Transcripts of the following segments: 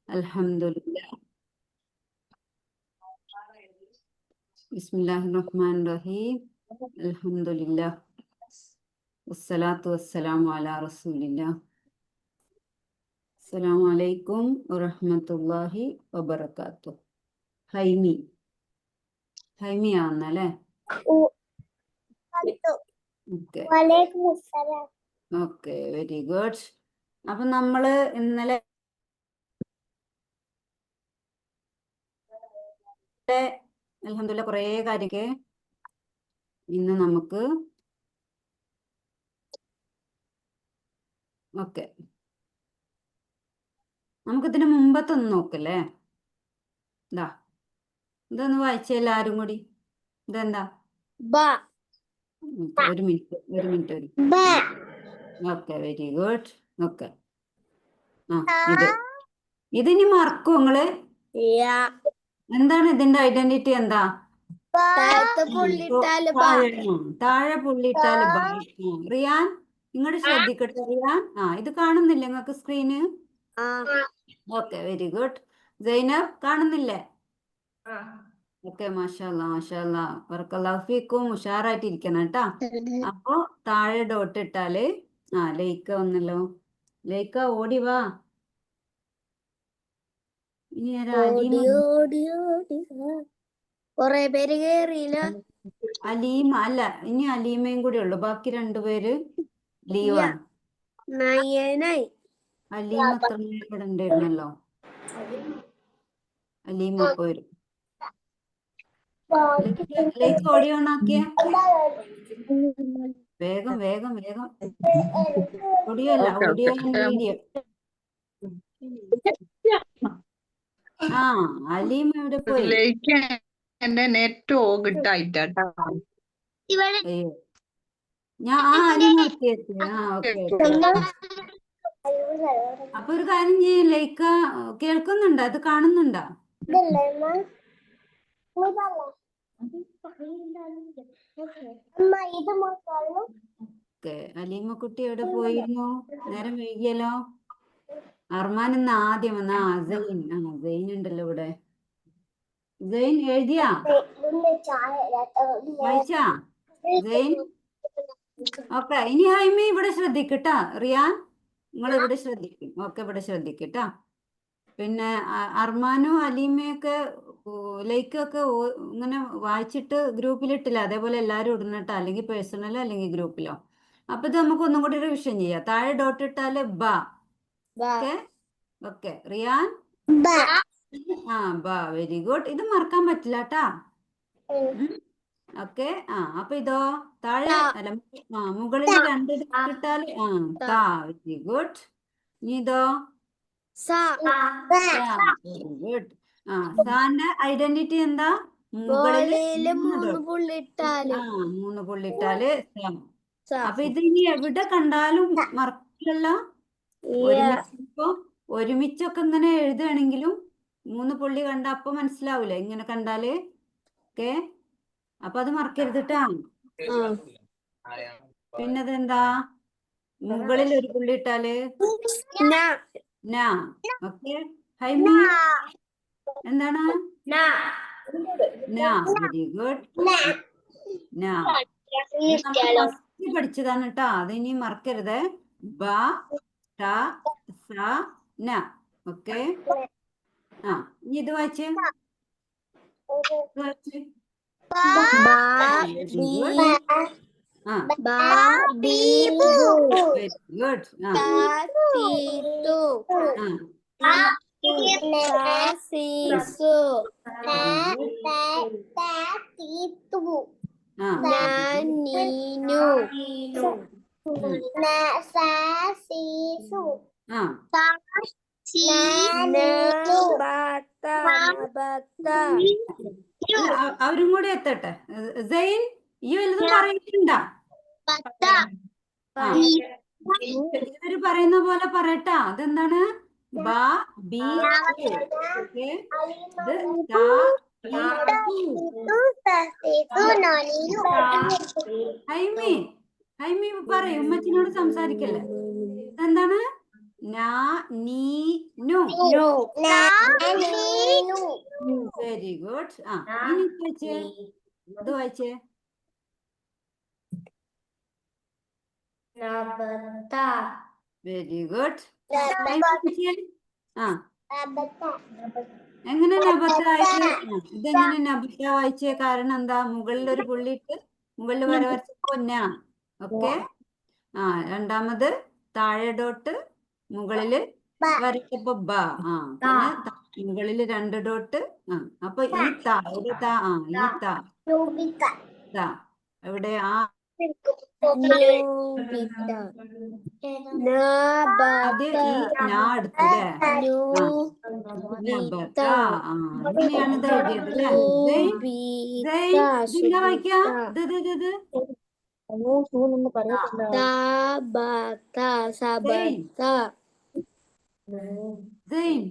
Alhamdulillah. Bismillahirrahmanirrahim. Alhamdulillah. Wassalatu wassalamu ala rasulillah. Assalamu alaikum warahmatullahi wabarakatuh. ഹൈമി ആണല്ലേ? Okay, very good. അപ്പൊ നമ്മള് ഇന്നലെ അൽഹംദുലില്ലാ കുറേ കാര്യമൊക്കെ ഇന്ന് നമുക്ക് നമുക്കിതിന് മുമ്പത്തൊന്ന് നോക്കല്ലേ? ഇതൊന്ന് വായിച്ച എല്ലാരും കൂടി. ഇതെന്താ? ഒരു minute. Okay, very good. Okay, ഇതിനി മറക്കൂ നിങ്ങള്? എന്താണ് ഇതിന്റെ ഐഡന്റിറ്റി? എന്താ? താഴെ പുള്ളിയിട്ടാല് റിയാൻ, ഇങ്ങോട്ട് ശ്രദ്ധിക്കട്ടെ റിയാൻ. ഇത് കാണുന്നില്ല നിങ്ങൾക്ക് screen? Okay, very good. Zainab കാണുന്നില്ലേ? ഓക്കെ, മാഷാഅല്ലാ ബറക്കല്ലാഹു ഫീക്കും. ഉഷാറായിട്ടിരിക്കണം കേട്ടാ. അപ്പൊ താഴെ ഡോട്ട് ഇട്ടാല് ലൈക്ക വന്നല്ലോ. ലൈക്ക ഓടി വാ. ഇനി അലീമ അല്ല, ഇനി അലീമയും കൂടി ഉള്ളു. ബാക്കി രണ്ടുപേര് ലീവാണ്. അലീമ എത്ര ഇവിടെ ഉണ്ടായിരുന്നല്ലോ. അലീമ ഇപ്പൊ വരും. ലൈക്ക് ഓഡിയോ ഓൺ ആക്കിയ വേഗം. ഓഡിയോ അല്ല, ഓഡിയോ വീഡിയോ. അലീമ ഇവിടെ പോയി. എന്റെ നെറ്റ് ഓകിട്ടായിട്ടാ. ഞാൻ അലീമ എത്തി. ഓക്കെ. അപ്പൊ ഒരു കാര്യം ചെയ്യും, ലൈക്ക കേൾക്കുന്നുണ്ടോ? അത് കാണുന്നുണ്ടോ? അലീമ കുട്ടി എവിടെ പോയിരുന്നു? നേരം വൈകിയല്ലോ. അർമാൻ ഇന്ന് ആദ്യം വന്ന സെയിൻ ഉണ്ടല്ലോ ഇവിടെ. സെയിൻ എഴുതിയാ? വായിച്ചാ സെയിൻ? ഓക്കെ, ഇനി ഹൈമി ഇവിടെ ശ്രദ്ധിക്കട്ടാ. റിയാൻ, നിങ്ങൾ ഇവിടെ ശ്രദ്ധിക്കും. ഓക്കെ, ഇവിടെ ശ്രദ്ധിക്കട്ടാ. പിന്നെ അർമാനും അലീമയൊക്കെ ലൈക്കൊക്കെ ഇങ്ങനെ വായിച്ചിട്ട് ഗ്രൂപ്പിലിട്ടില്ല. അതേപോലെ എല്ലാവരും ഇടണട്ടോ, അല്ലെങ്കിൽ പേഴ്സണലോ അല്ലെങ്കിൽ ഗ്രൂപ്പിലോ. അപ്പൊ ഇത് നമുക്ക് ഒന്നും കൂടി റിവിഷൻ ചെയ്യാം. താഴെ ഡോട്ട് ഇട്ടാല് ഓക്കെ. Riyan very good. ഇത് മറക്കാൻ പറ്റില്ല കേട്ടാ. ഓക്കെ. അപ്പൊ ഇതോ താഴെ അല്ല മുകളിൽ രണ്ട് ഇട്ടാല് വെരി ഗുഡ്. ഇനി ഇതോ ഗുഡ്. സാന്റെ ഐഡന്റിറ്റി എന്താ? മുകളില് 3 പുള്ളിട്ടാല് സം. അപ്പൊ ഇത് ഇനി എവിടെ കണ്ടാലും മറക്കില്ലല്ലോ. ഒരുമിച്ചൊക്കെ ഇങ്ങനെ എഴുതുകയാണെങ്കിലും 3 പുള്ളി കണ്ട അപ്പൊ മനസ്സിലാവൂലേ ഇങ്ങനെ കണ്ടാല്? ഓക്കെ, അപ്പൊ അത് മറക്കരുതിട്ടാ. പിന്നതെന്താ? മുകളിൽ ഒരു പുള്ളി ഇട്ടാല് ഓക്കെ. ഹൈമി എന്താണ്? Very good. ഫസ്റ്റ് പഠിച്ചതാണ് കേട്ടാ, അത് ഇനി മറക്കരുത്. ഓക്കെ. ഇനി ഇത് വായിച്ചേ. അവരും കൂടി എത്തട്ടെ. സെയിൻ, ഈ വലുതും പറയുന്നുണ്ടാ? ഇവര് പറയുന്ന പോലെ പറയട്ടാ. അതെന്താണ്? ഹൈമി പറയൂ, ഉമ്മച്ചിനോട് സംസാരിക്കല്ലേ. എന്താണ്? നാ നീ നു. Very good. ആ ഇനി വായിച്ചേ, ഇത് വായിച്ചേ. Very good. ആ എങ്ങനെ നബത്ത ആയിട്ട്? ഇതെങ്ങനെ നബത്ത വായിച്ചേ? കാരണം എന്താ? മുകളിൽ ഒരു പുള്ളിയിട്ട് മുകളിൽ വര വരച്ചപ്പോ നാ. ഓക്കെ. ആ രണ്ടാമത് താഴെ ഡോട്ട്, മുകളില് വരച്ചപ്പോ ബ. ആ പിന്നെ മുകളില് 2 ഡോട്ട്. ആ അപ്പൊ ഈ ത ഒരു ത. ആ ഈ ത എവിടെ? ആ ആദ്യം ഈ നാ എടുത്തല്ലേ? ആ നബത്ത. ആ അങ്ങനെയാണ് ഇത് എഴുതിയത് അല്ലേ? ഇതെന്താ വായിക്കാ? ഇത് സെയിം.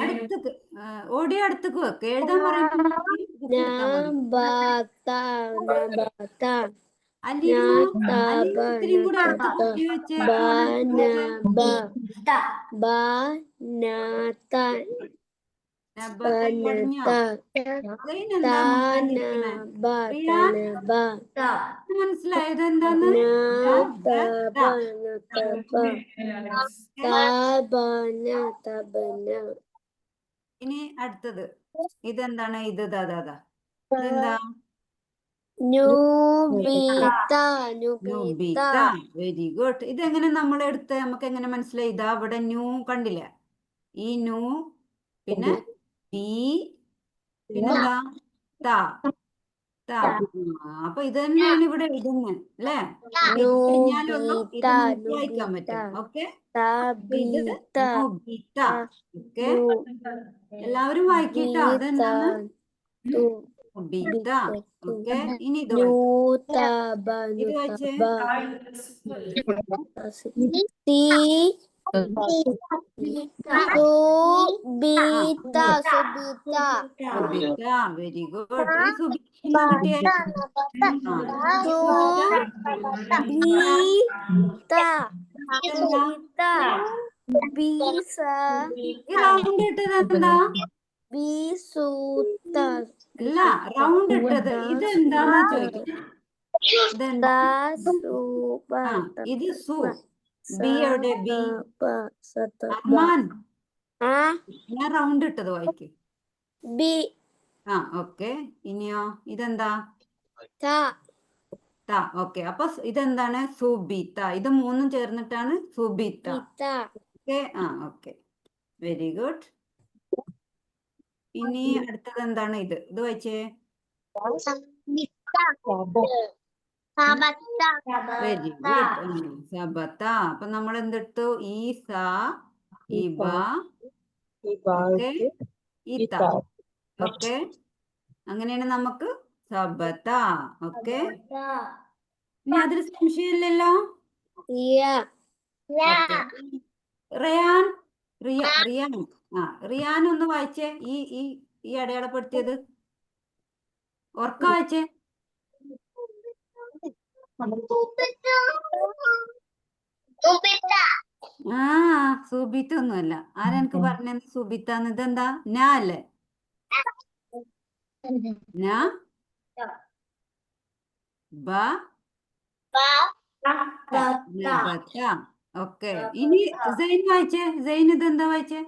അടുത്തേക്ക് ഓടി അടുത്തേക്ക് വെക്ക്. എഴുതാൻ പറയുമ്പോൾ ഇത്തിരിയും കൂടി അടുത്തേക്ക് ഓടി വെച്ചേ. മനസ്സിലായത് എന്താന്ന്? ഇനി അടുത്തത് ഇതെന്താണ്? ഇത് ഇതെന്താ? നുബിത. Very good. ഇതെങ്ങനെ നമ്മൾ എടുത്ത് നമുക്ക് എങ്ങനെ മനസ്സിലായി? ഇതാ ഇവിടെ ന്യൂ കണ്ടില്ലേ? ഈ ന്യൂ പിന്നെ ബി പിന്നെന്താ? ത. അപ്പൊ ഇത് തന്നെയാണ് ഇവിടെ എഴുതുന്നത് അല്ലേ? കഴിഞ്ഞാലുള്ളൂ ഇത് നമുക്ക് വായിക്കാൻ പറ്റും. ഓക്കെ. ഇത് നുബിത. ഓക്കെ. എല്ലാവരും വായിക്കിട്ടോ. അതെന്താന്ന്? നുബിത. ഓക്കെ. ഇനി ഇത് വായിക്കാം. ഇത് വായിച്ചേ. സുബിത. Very good. ഈ സുബിത കിട്ടിയേ? ഈ റൗണ്ട് ഇട്ടത് എന്താ? അല്ല, റൗണ്ട് ഇട്ടത് ഇതെന്താന്നാ ചോദിക്കുന്നത്. ആ ഇത് സു. ബി എവിടെ? ബി. അർമാൻ, ഞാൻ റൗണ്ട് ഇട്ടത് വായിക്ക്. ആ ഓക്കെ. ഇനിയോ? ഇതെന്താ? ത. ഓക്കെ. അപ്പൊ ഇതെന്താണ്? സുബിത. ഇത് മൂന്നും ചേർന്നിട്ടാണ് സുബിത. ഓക്കെ. ആ ഓക്കെ. Very good. ഇനി അടുത്തത് എന്താണ്? ഇത് വായിച്ചേ. Very good. സബത്ത. അപ്പൊ നമ്മൾ എന്തെടുത്തു? ഈ സ, ഈ ബ, ഓക്കെ, ഈ ത. ഓക്കെ. അങ്ങനെയാണ് നമുക്ക് സബത്ത. ഓക്കെ. ഇനി അതിൽ സംശയമില്ലല്ലോ? ഓക്കെ. റിയാൻ, റിയാൻ. ആ റിയാൻ ഒന്ന് വായിച്ചേ. ഈ അടയാളപ്പെടുത്തിയത് ഓർക്ക വായിച്ചേ. ആ സുബിത്ത ഒന്നുമല്ല. ആരാ എനിക്ക് പറഞ്ഞത് സുബിത്താന്ന്? ഇതെന്താ? നാ അല്ലേ? നാ ബ നബത്ത. ഓക്കെ. ഇനി സൈൻ വായിച്ചേ. സൈൻ ഇതെന്താ വായിച്ചേ?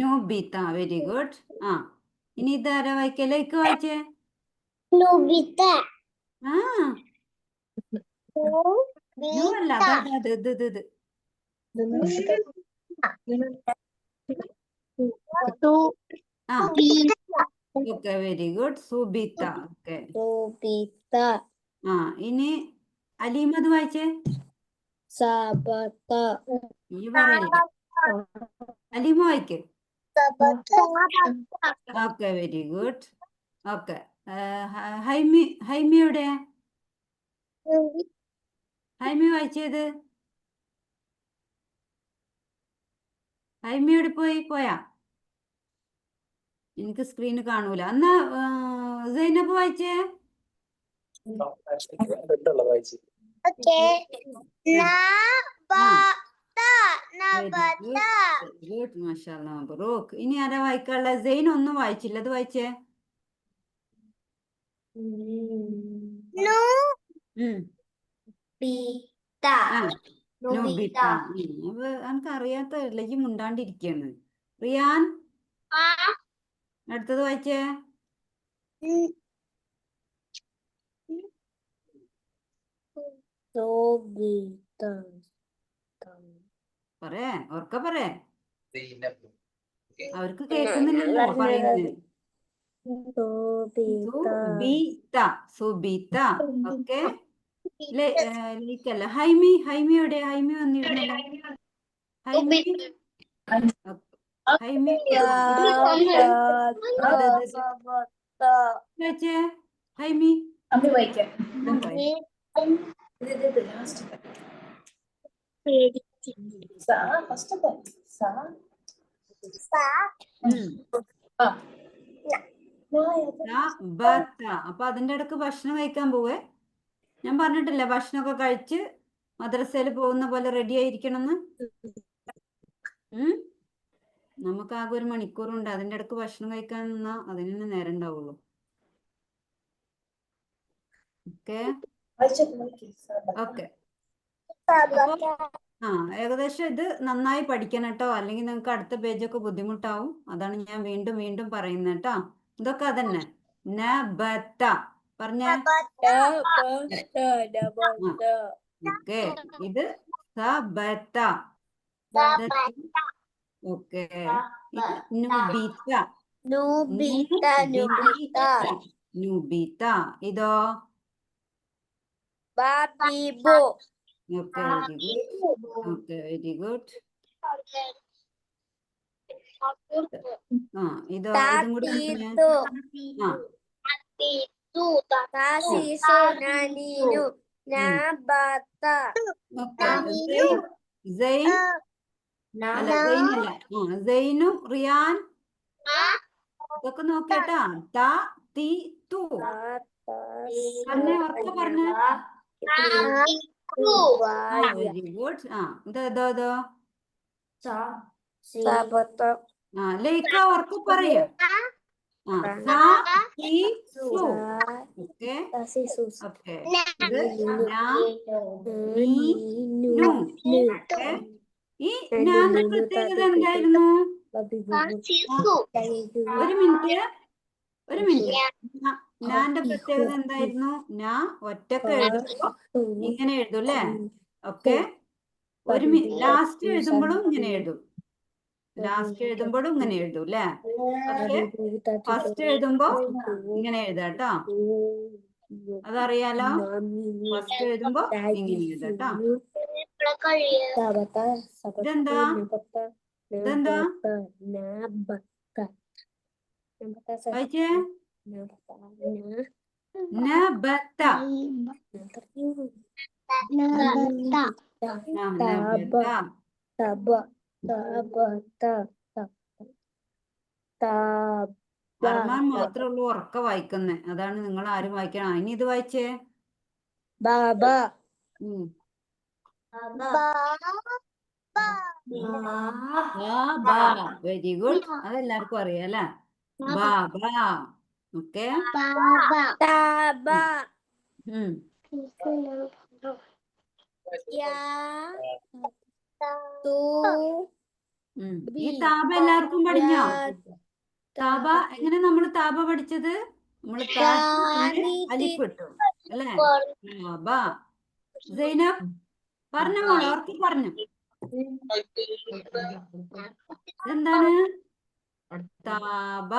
നുബിത. Very good. ആ ഇനി ഇതാരാ വായിക്കല്ലേ? ഇക്ക് വായിച്ചേ. ആ ന്യൂ അല്ല. ഇത് ആ okay. Very good. Subitha. Okay. ആ ഇനി അലീമത് വായിച്ചേ. ഈ പറയല്ലേ. അലീമ വായിക്ക്. ഓക്കെ. Very good. ഓക്കെ. ഹൈമി എവിടെ? ഹൈമി വായിച്ചത്. ഹൈമി എവിടെ പോയാ? എനിക്ക് സ്ക്രീന് കാണൂല. എന്നാ സൈനബ് വായിച്ചേ. ഗുഡ് മാഷാഅല്ലാ മബ്രൂക്ക്. ഇനി ആരാ വായിക്കാനുള്ള? സൈൻ ഒന്നും വായിച്ചില്ല, അത് വായിച്ചേ. നൊബിത. അപ്പൊ എനിക്ക് അറിയാത്തല്ല, ഈ മുണ്ടാണ്ടിരിക്കാണ്. റിയാൻ അടുത്തത് വായിച്ചേ. പറേ, ഉറക്ക പറേ, അവർക്ക് കേൾക്കുന്നില്ലല്ലോ പറയുന്നത്. സുബീത്ത. ഓക്കെ, ലീക്കല്ല. ഹൈമി, ഹൈമി എവിടെ? ഹൈമി വന്നിരുന്നല്ലോ. ഹൈമി, ഹൈമി വായിച്ചേ. ഹൈമി അപ്പൊ അതിന്റെ ഇടക്ക് ഭക്ഷണം കഴിക്കാൻ പോവേ. ഞാൻ പറഞ്ഞിട്ടില്ല ഭക്ഷണമൊക്കെ കഴിച്ച് മദ്രസയിൽ പോകുന്ന പോലെ റെഡി ആയിരിക്കണമെന്ന്. നമുക്ക് ആകെ 1 മണിക്കൂറുണ്ട്. അതിന്റെ ഇടക്ക് ഭക്ഷണം കഴിക്കാൻ നിന്നാ അതിന് തന്നെ നേരം ഉണ്ടാവുള്ളൂ. Okay okay. ഏകദേശം ഇത് നന്നായി പഠിക്കണം കേട്ടോ, അല്ലെങ്കിൽ നിങ്ങൾക്ക് അടുത്ത പേജൊക്കെ ബുദ്ധിമുട്ടാവും. അതാണ് ഞാൻ വീണ്ടും വീണ്ടും പറയുന്നത് കേട്ടോ. ഇതൊക്കെ അതന്നെ. നബത പറഞ്ഞ. ഓക്കെ, ഇത് സബത. ഓക്കെ, ഇത് നുബിത. നുബിത. ഇതോ okay, very good. Okay, very good. ഇതോ ഇതും കൂടി സൈനും റിയാൻ ഇതൊക്കെ നോക്കിട്ടാ. പറഞ്ഞേ, ഉറക്കെ പറഞ്ഞേ. Very good. ഇതോ ലൈക്ക ഉറക്കെ പറയാ. Okay okay. ഇത് ഈ ഞാന്റെ പ്രത്യേകത എന്തായിരുന്നു? ഒരു മിനിറ്റ്. ഞാന്റെ പ്രത്യേകത എന്തായിരുന്നു? ഞാൻ ഒറ്റക്ക് എഴുതുമ്പോ ഇങ്ങനെ എഴുതും അല്ലേ? ഓക്കെ, ലാസ്റ്റ് എഴുതുമ്പോഴും ഇങ്ങനെ എഴുതും. ലാസ്റ്റ് എഴുതുമ്പോഴും ഇങ്ങനെ എഴുതും അല്ലേ? പക്ഷെ ഫസ്റ്റ് എഴുതുമ്പോ ഇങ്ങനെ എഴുതാട്ടോ. അതറിയാലോ. ഫസ്റ്റ് എഴുതുമ്പോ ഇങ്ങനെ എഴുതാട്ടോ. ഇതെന്താ? വായിച്ചേ. നബത. അർമാൻ മാത്രമേ ഉള്ളൂ ഉറക്ക വായിക്കുന്നേ. അതാണ് നിങ്ങൾ ആരും വായിക്കണം. ഇനി ഇത് വായിച്ചേ. Very good. അതെല്ലാവർക്കും അറിയാം അല്ലേ? ബാബ. ഓക്കെ, ഈ താപ എല്ലാവർക്കും പഠിഞ്ഞോ? താപ എങ്ങനെ നമ്മൾ താപ പഠിച്ചത്? നമ്മൾ അലിഫ് ഇട്ടു അല്ലേ? സൈനബ് പറഞ്ഞു മോളെ, ഓർക്കി പറഞ്ഞു. എന്താണ് താപ?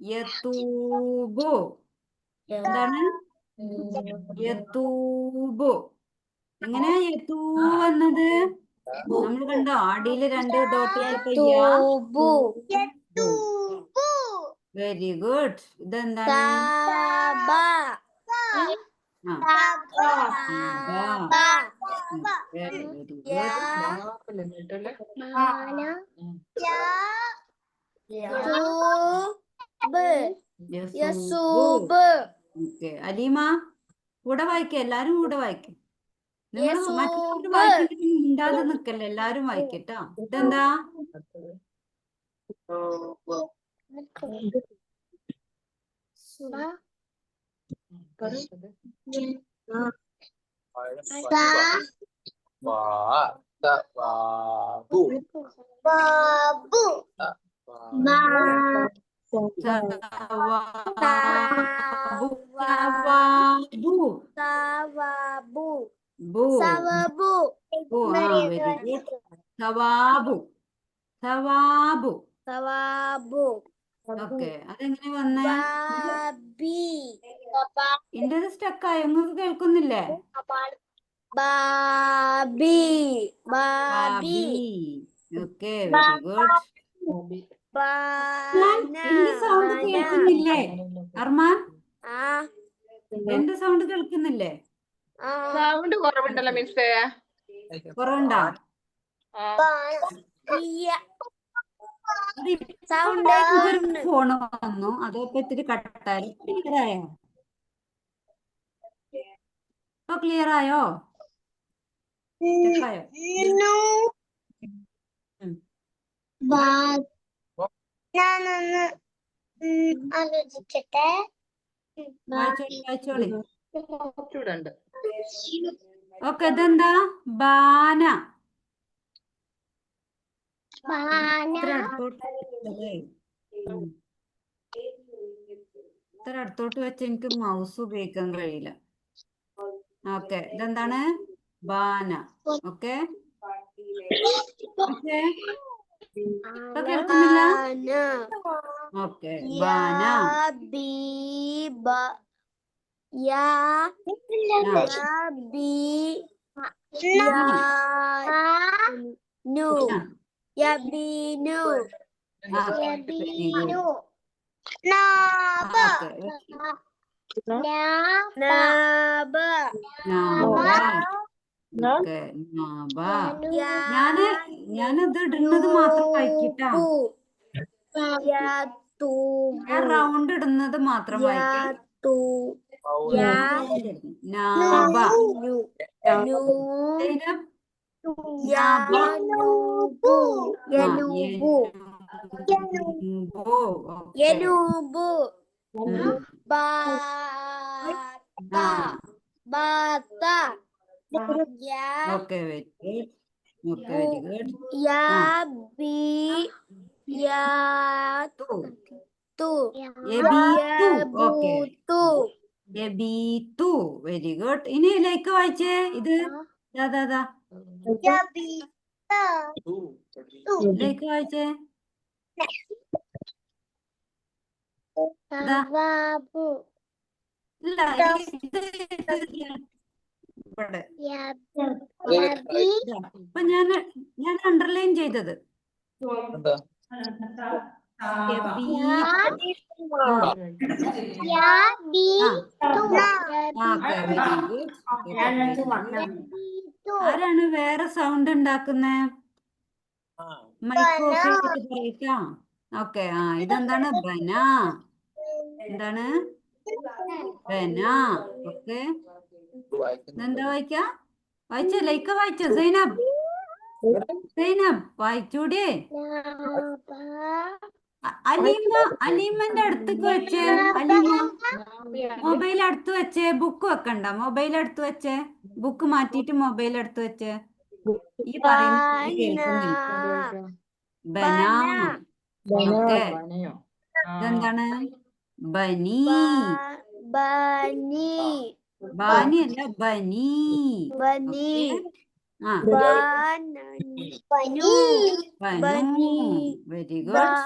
യതൂബു. എന്താണ് യതൂബു? എങ്ങനെയാ യതൂ എന്നത്? നമ്മൾ കണ്ടോ അടിയില് 2 ഡോട്ട് ഇട്ടിട്ട് വെരി ഗുഡ്. ഇതെന്താണ്? യസൂബ്. ഓക്കെ, അലീമ കൂടെ വായിക്ക, എല്ലാരും കൂടെ വായിക്കും. നിങ്ങൾ മറ്റുള്ളവർ വായിക്കണമെങ്കിൽ മിണ്ടാതെ നിക്കല്ലേ, എല്ലാരും വായിക്കട്ടോ. ഇതെന്താ? സവാബു. സവാബു. ബു. ബു. ആ, വെരി ഗുഡ്. സവാബു. സവാബു. ഓക്കെ, അതെങ്ങനെ വന്നേ? ഇന്റത് സ്റ്റക്കായോ? നിങ്ങൾക്ക് കേൾക്കുന്നില്ലേ? ബാബി. Okay, very good. എന്റെ സൗണ്ട് കേൾക്കുന്നില്ലേ അർമാൻ? എന്റെ സൗണ്ട് കേൾക്കുന്നില്ലേ? സൗണ്ട് കുറവുണ്ടല്ലോ മിസ്സേ. കുറവുണ്ടോ? ഫോണ് വന്നു, അതൊക്കെ ഇത്തിരി കട്ടായി. ക്ലിയർ ആയോ? ഇപ്പൊ ക്ലിയർ ആയോ? സ്റ്റക്കായോ? വായിച്ചോളി. കുറച്ചുകൂടെ ഓക്കെ, ഇതെന്താ? ബാന. ഇത്ര അടുത്തോട്ട് വെച്ച് എനിക്ക് മൗസ് ഉപയോഗിക്കാൻ കഴിയില്ല. ഓക്കെ, ഇതെന്താണ്? ബാന. ഓക്കെ, ഇപ്പൊ കേൾക്കുന്നില്ല? ഓക്കെ, ബാന. ഞാനത് ഇടുന്നത് മാത്രം വായിക്കട്ടാ. ഞാൻ റൗണ്ട് ഇടുന്നത് മാത്രം വായിക്കാം. നാബ. Okay, very good. Okay, very good. Very good. ഇനി ലൈക്ക് വായിച്ചേ. ഇത് ലൈക്ക് വായിച്ചേ. ഇല്ല, ഇപ്പൊ ഞാൻ അണ്ടർലൈൻ ചെയ്തത്. ആരാണ് വേറെ സൗണ്ട് ഉണ്ടാക്കുന്നേ? മൈക്ക് ഓഫ് ചെയ്തിട്ട് പറയിക്കാം. ഓക്കെ, ഇതെന്താണ്? ബന. എന്താണ്? ബന. ഓക്കെ, ഇതെന്താ വായിക്കാ? വായിച്ച ലൈക്ക് വായിച്ച സൈനബ്. വായിച്ചൂടെ? അലീമന്റെ അടുത്തേക്ക് വെച്ചേ. അലീമ മൊബൈൽ അടുത്ത് വെച്ചേ. ബുക്ക് വെക്കണ്ട, മൊബൈൽ അടുത്ത് വെച്ചേ. ബുക്ക് മാറ്റിയിട്ട് മൊബൈൽ അടുത്ത് വെച്ചേ. ഈ പറയുന്നത് കേൾക്കുന്നില്ല. ബന. ഓക്കെ, ഇതെന്താണ്? ബനി. ബാനി അല്ല, ബനി. ബനു. Very good.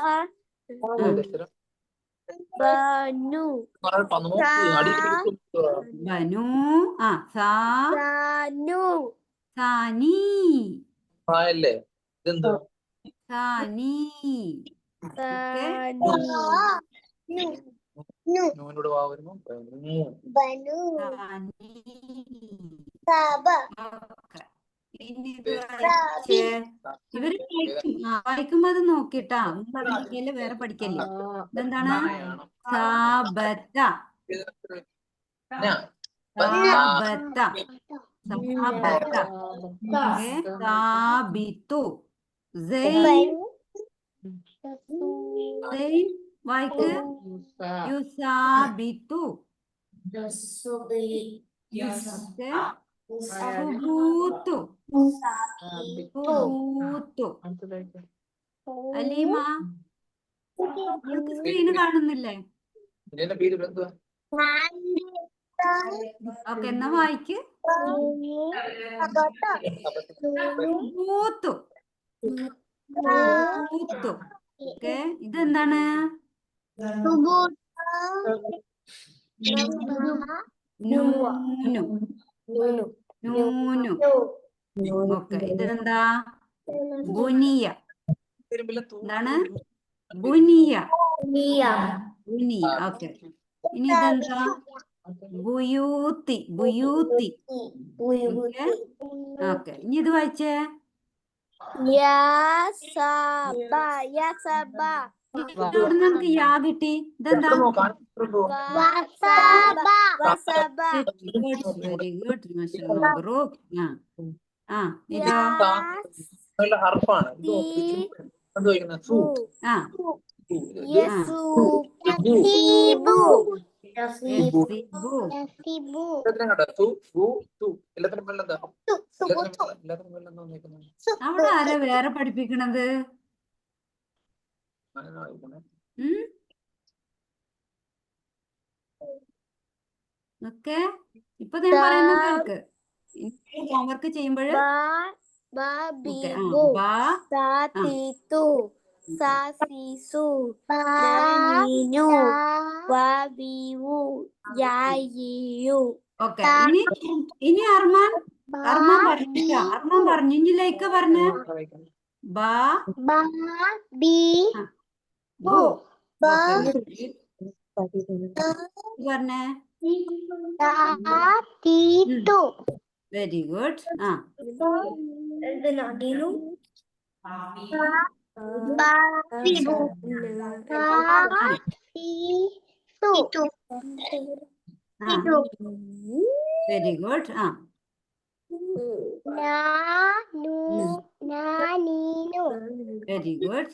ബനു. സാനി. സാനി. ഇനി ഇത് വായിച്ചേ. ഇവര് വായിക്കും. വായിക്കുമ്പോ അത് നോക്കിട്ടാ. പഠിക്കല്ലേ, വേറെ പഠിക്കല്ലേ. ഇതെന്താണ്? സാബത്ത. സാബത്ത. സാബത്ത. ഓക്കെ. സാബിത്തു. സെയിൻ. സെയിൻ വായിക്ക്. യുസാബിത്തു. ഓക്കെ. സുബൂത്തു. സുബൂത്തു. അലീമ, നിങ്ങൾക്ക് സ്ക്രീന് കാണുന്നില്ലേ? ഓക്കെ, എന്നാ വായിക്ക്. സുബൂത്തു. സുബൂത്തു. ഓക്കെ, ഇതെന്താണ്? നൂനു. നൂനു. ഓക്കെ, ഇതെന്താ? ബുനിയ. എന്താണ്? ബുനിയ. ബുനിയ. ഓക്കെ, ഇനി ഇതെന്താ? ബുയൂത്തി. ബുയൂത്തി. ഓക്കെ. ഓക്കെ, ഇനി ഇത് വായിച്ചേ. അവിടെ നമുക്ക് യാ കിട്ടി. ഇതെന്താ? Very good. മബ്രൂക്ക്. ഇതോ? അവിടെ ആരാ വേറെ പഠിപ്പിക്കണത്? ഓക്കെ, ഇപ്പൊ ഞാൻ പറയുന്ന കേൾക്ക്. ഹോംവർക്ക് ചെയ്യുമ്പോൾ ഓക്കെ. ഇനി അർമാൻ പറഞ്ഞില്ല. അർമാൻ പറഞ്ഞു. ഇനി ലൈക്ക് പറഞ്ഞ ബാ ബി ബു. പറഞ്ഞേ. Very good. Very good. Very good.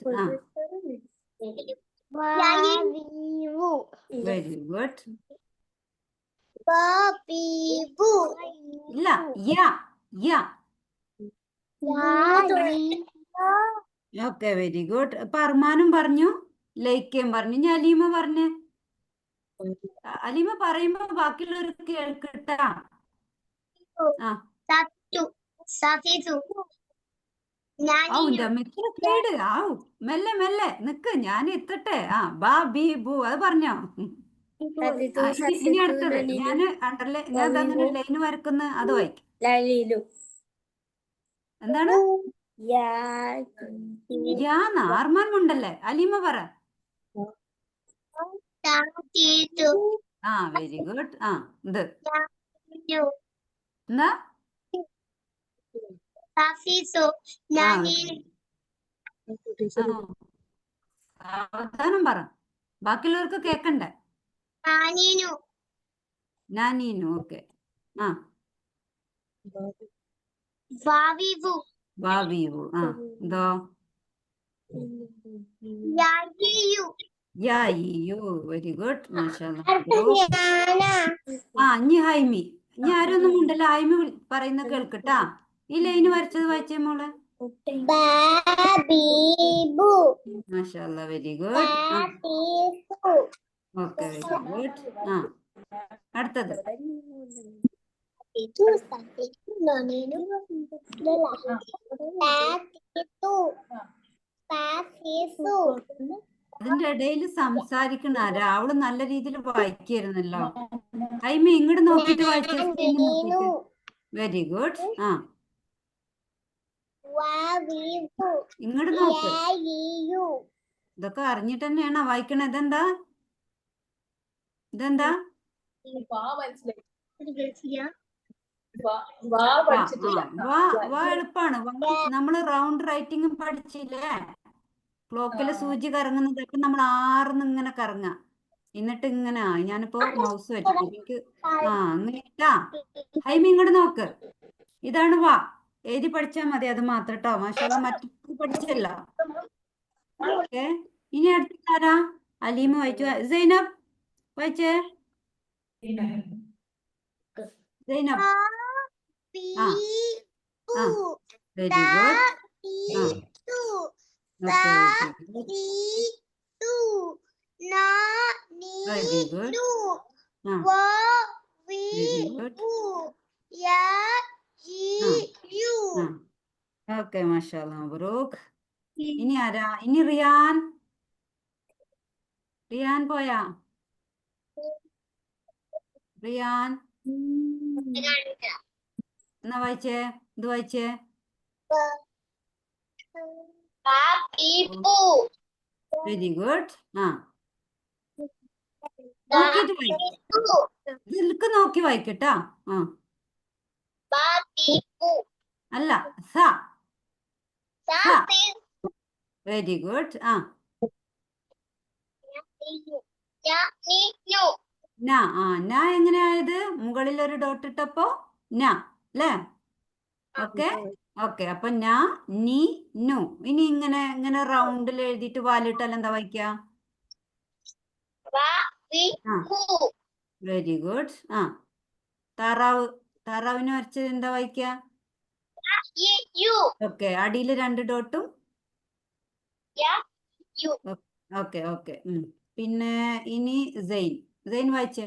Very good. ഇല്ല, യാ യാ. Okay, very good. ഇപ്പൊ അർമാനും പറഞ്ഞു, ലൈക്കയും പറഞ്ഞു. ഇനി അലീമ പറഞ്ഞേ. അലീമ പറയുമ്പോ ബാക്കിയുള്ളവർക്ക് കേൾക്കട്ടാ. മെല്ലെ മെല്ലെ നിക്ക്, ഞാൻ എത്തട്ടെ. ബാ ബി ബു അത് പറഞ്ഞോ. ഇനി അടുത്തത് ഞാന് അങ്ങനെ ലൈന് വരക്കുന്ന അത് വായിക്കും. എന്താണ്? യാന്ന് ആർമാൻ ഉണ്ടല്ലേ. അലീമ പറ. Very good. ഇത് എന്താ? സാവധാനം പറ, ബാക്കിയുള്ളവർക്ക് കേക്കണ്ടേ. നാനീനു. ഓക്കെ. വാവിവു. ഇതോ? യായിയു. Very good. ഇനി ഹൈമി. ഇനി ആരൊന്നും ഉണ്ടല്ലോ. ഹൈമി പറയുന്ന കേൾക്കട്ടാ. ഈ ലൈന് വരച്ചത് വായിച്ചേ മോളെ. മാഷാഅല്ലാ, very good. Okay, very good. അടുത്തത് അതിന്റെ ഇടയിൽ സംസാരിക്കണ ആരാ? അവള് നല്ല രീതിയിൽ വായിക്കായിരുന്നല്ലോ. ഹൈമി ഇങ്ങോട്ട് നോക്കിട്ട് വായിച്ച. Very good. ഇങ്ങോട്ട് നോക്ക്. ഇതൊക്കെ അറിഞ്ഞിട്ട് തന്നെയാണോ വായിക്കണത്? ഇതെന്താ? ഇതെന്താ? വാ വാ പഠിച്ചിട്ടില്ല. വാ വാ എളുപ്പാണ്. നമ്മള് റൗണ്ട് റൈറ്റിംഗും പഠിച്ചില്ലേ? ക്ലോക്കില് സൂചി കറങ്ങുന്നത് അപ്പൊ നമ്മൾ ആർന്ന് ഇങ്ങനെ കറങ്ങാം. എന്നിട്ട് ഇങ്ങനെ ഞാനിപ്പോ മൗസ് വെച്ചു എനിക്ക് അങ്ങനെ ഇട്ടാ. ഹൈമി ഇങ്ങോട്ട് നോക്ക്. ഇതാണ് വാ. എഴുതി പഠിച്ചാൽ മതി, അത് മാത്രം കേട്ടോ. മാഷാഅല്ലാ മറ്റു പഠിച്ചല്ല. ഓക്കെ, ഇനി അടുത്താരാ? അലീമ വായിച്ചു. സൈനബ് വായിച്ചേ. സൈനബ്. ആ ആ വെരി ഗുഡ്. ആ ഓക്കെ വെരി ഗുഡ്. ആ വെരി ഗുഡ്. ഓക്കെ മാഷാഅല്ലാ മബ്രൂക്ക്. ഇനി ആരാ? ഇനി റിയാൻ. റിയാൻ പോയാ? റിയാൻ എന്നാ വായിച്ചേ. ഇത് വായിച്ചേ. Very good. ആ നോക്കിയിട്ട് വായിക്കും. ഇതിൽക്ക് നോക്കി വായിക്കട്ടാ. ആ അല്ല സ. Very good. ആ ന. ആ ന എങ്ങനെയായത്? മുകളിൽ ഒരു ഡോട്ട് ഇട്ടപ്പോ ന അല്ലേ? Okay okay. അപ്പൊ ന നി നു. ഇനി ഇങ്ങനെ ഇങ്ങനെ റൗണ്ടിൽ എഴുതിയിട്ട് വാലിട്ടാൽ എന്താ വായിക്കാ? Very good. ആ താറാവ്. താറാവിന് വരച്ചത് എന്താ വായിക്കാ? ഓക്കെ, അടിയിൽ 2 ഡോട്ടും. Okay okay. പിന്നെ ഇനി സെയിൻ. സെയിൻ വായിച്ചേ.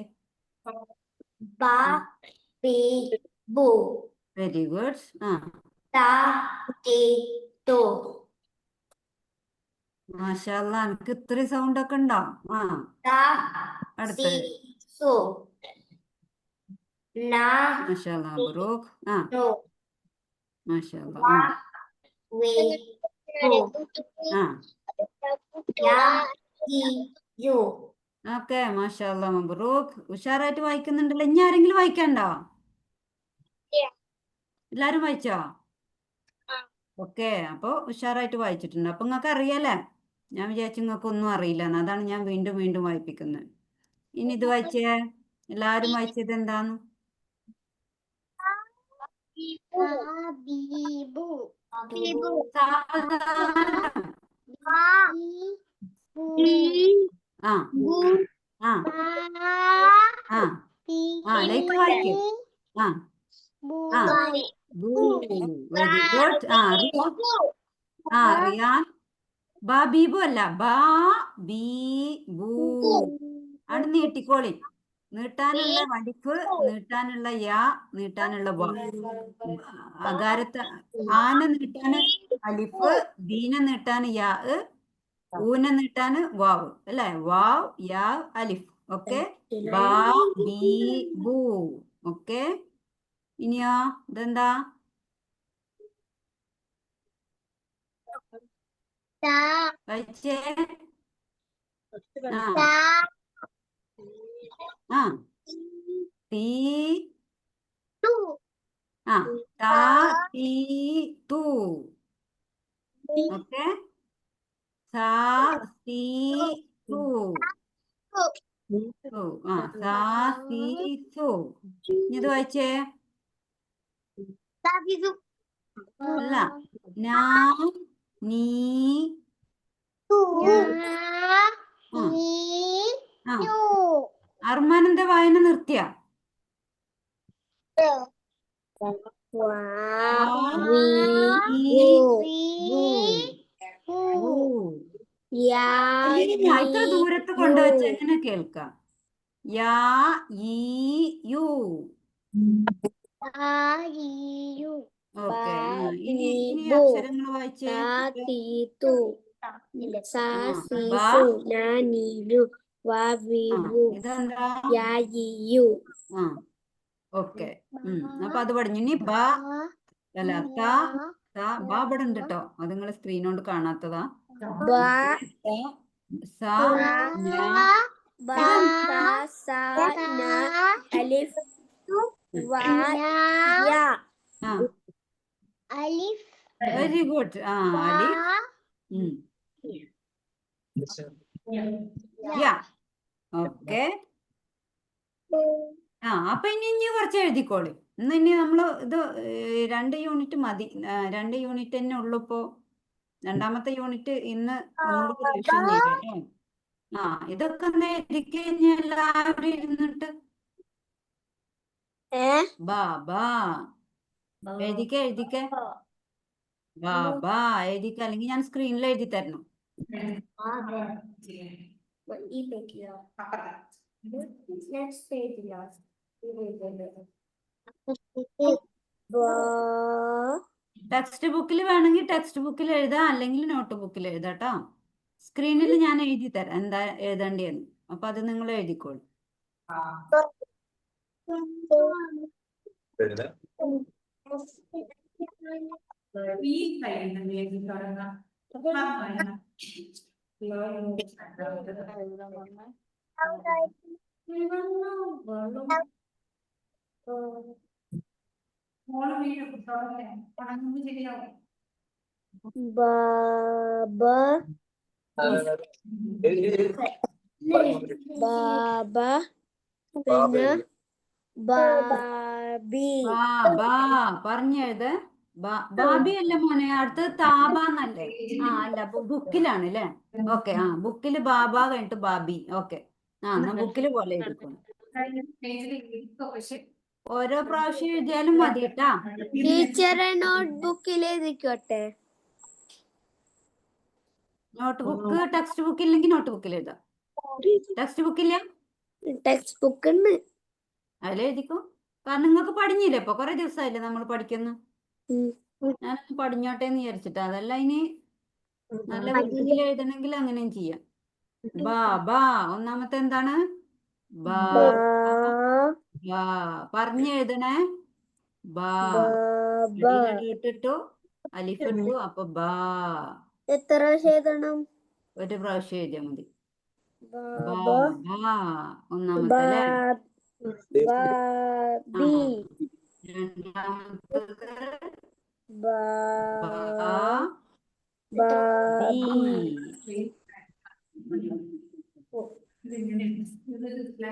Very good. ആ മാഷാഅല്ലാ, എനിക്ക് ഇത്രയും സൗണ്ട് ഒക്കെ ഉണ്ടോ? ആ അടുത്ത മാഷാഅല്ലാ മബ്രൂക്ക്. ആ മാഷാഅല്ലാ. ആ ഓക്കെ മാഷാഅല്ലാ മബ്രൂക്ക്. ഉഷാറായിട്ട് വായിക്കുന്നുണ്ടല്ലോ. ഇനി ആരെങ്കിലും വായിക്കണ്ടോ? എല്ലാരും വായിച്ചോ? ഓക്കെ, അപ്പൊ ഉഷാറായിട്ട് വായിച്ചിട്ടുണ്ട്. അപ്പൊ നിങ്ങൾക്ക് അറിയാലേ? ഞാൻ വിചാരിച്ചു നിങ്ങൾക്ക് ഒന്നും അറിയില്ല. അതാണ് ഞാൻ വീണ്ടും വീണ്ടും വായിപ്പിക്കുന്നത്. ഇനി ഇത് വായിച്ചേ. എല്ലാരും വായിച്ചത് എന്താന്ന്? ആ ആ ആ ആ ലൈക്ക് വായിക്ക്. ആ ആ വെരി ഗുഡ്. റിയാൻ. ബാ ബീബു അല്ല, ബാ ബീ ബൂ. അവിടെ നീട്ടിക്കോളി. നീട്ടാനുള്ള വടിപ്പ്, നീട്ടാനുള്ള യാ, നീട്ടാനുള്ള വാ. അകാരത്തെ ആനെ നീട്ടാന് അലിഫ്, ബീനെ നീട്ടാന് യാ, ഊനെ നീട്ടാന് വാവ് അല്ലേ? വാവ് യാ അലിഫ്. ഓക്കെ, ബാ ബീ ബൂ. ഓക്കെ, ഇനിയോ ഇതെന്താ? വായിച്ചേ. ആ തീ. ആ താ തീ തൂ. ഓക്കെ, സാ സീ സു. ആ സാ സീ സു. ഇനി ഇത് വായിച്ചേ. അല്ല, നാ നീ അർമാനന്റെ വായന നിർത്തിയ? ഇത്ര ദൂരത്ത് കൊണ്ടുവച്ച എങ്ങനെ കേൾക്കാം? യാ ഈ യു. ഓക്കെ, ഇനി അക്ഷരങ്ങൾ വായിച്ചേ. ഇതെന്താ? ആ ഓക്കെ. അപ്പൊ അത് പഠിഞ്ഞു. ഇനി ബ അല്ല ത. ബ ഇവിടെ ഉണ്ട് കേട്ടോ. അത് നിങ്ങൾ സ്ക്രീൻ കൊണ്ട് കാണാത്തതാ. സ ന. ആ അലിഫ് വെരി ഗുഡ്. ആ അലിഫ്. യാ. ഓക്കെ. ആ അപ്പൊ ഇനി കുറച്ച് എഴുതിക്കോളി. ഇനി നമ്മള് ഇത് 2 യൂണിറ്റ് മതി. 2 യൂണിറ്റ് തന്നെ ഉള്ളു ഇപ്പോ. രണ്ടാമത്തെ യൂണിറ്റ് ഇന്ന് ഒന്നും കൂടി റിവിഷൻ ചെയ്തേ. ആ ഇതൊക്കെ ഒന്ന് എഴുതിക്ക് ഇനി എല്ലാവരും ഇരുന്നിട്ട്. ബാബാ എഴുതിക്ക ബാബാ എഴുതിക്ക, അല്ലെങ്കിൽ ഞാൻ സ്ക്രീനിൽ എഴുതി തരണം. ടെക്സ്റ്റ് ബുക്കിൽ വേണമെങ്കിൽ ടെക്സ്റ്റ് ബുക്കിൽ എഴുതാം, അല്ലെങ്കിൽ നോട്ട് ബുക്കിൽ എഴുതാട്ടോ. സ്ക്രീനിൽ ഞാൻ എഴുതി തരാം എന്താ എഴുതേണ്ടിയെന്ന്. അപ്പൊ അത് നിങ്ങൾ എഴുതിക്കോളൂ. ബാബ ബാബ പിന്നെ ബാബി. ബാബാ പറഞ്ഞെഴുത്. ബാബി അല്ല മോനെ, അടുത്തത് താബാന്നല്ലേ? ആ അല്ല, ബുക്കിലാണ് അല്ലേ? ഓക്കെ. ആ ബുക്കില് ബാബ കഴിഞ്ഞിട്ട് ബാബി. ഓക്കെ. ആ എന്നാ ബുക്കില് പോലെ എഴുതിക്കോളൂ. ഓരോ പ്രാവശ്യം എഴുതിയാലും മതി കേട്ടാ. ടീച്ചറെ നോട്ട്ബുക്കിൽ എഴുതിക്കോട്ടെ. നോട്ട് ബുക്ക് ടെക്സ്റ്റ് ബുക്ക് ഇല്ലെങ്കിൽ നോട്ട് ബുക്കിൽ എഴുതാം. ടെക്സ്റ്റ് ബുക്കില്ല, ടെക്സ്റ്റ് ബുക്ക് ഉണ്ട്, അതിലെഴുതിക്കോ. കാരണം നിങ്ങൾക്ക് പഠിഞ്ഞില്ലേ, ഇപ്പൊ കുറെ ദിവസമായില്ലേ നമ്മൾ പഠിക്കുന്നു. ഞാനൊന്ന് പഠിഞ്ഞോട്ടെ എന്ന് വിചാരിച്ചിട്ടാ. അതല്ല, ഇനി നല്ല വൃത്തിയിൽ എഴുതണമെങ്കിൽ അങ്ങനെയും ചെയ്യാം. ബാബാ ഒന്നാമത്തെ എന്താണ്? ബാ പറഞ്ഞെഴുതണേ. ബാ ഇട്ടിട്ടു അലിഫ് ഇട്ടു, അപ്പൊ ബാ. എത്ര പ്രാവശ്യം എഴുതണം? ഒരു പ്രാവശ്യം എഴുതിയാൽ മതി. ബാബ ഒന്നാമത്തെ അല്ലേ? ബാബി രണ്ടാമത്തത് ബാബി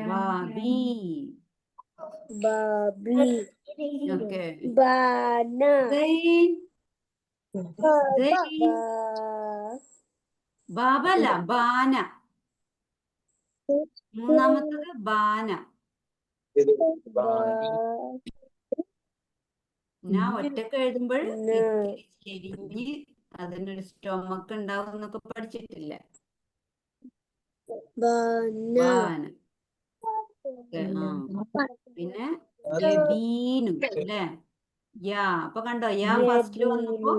ബാബി. ബാബി ഓക്കെ. ബാന ബാബല്ല, ബാന. മൂന്നാമത്തത് ബാന. ഞാൻ ഒറ്റക്ക് എഴുതുമ്പോൾ ചെരിഞ്ഞ് അതിനൊരു സ്റ്റൊമക്ക് ഉണ്ടാവും എന്നൊക്കെ പഠിച്ചിട്ടില്ല. ബാന. പിന്നെ യബീനു അല്ലേ? യാ. അപ്പൊ കണ്ടോ, യാ ഫസ്റ്റില് വന്നപ്പോ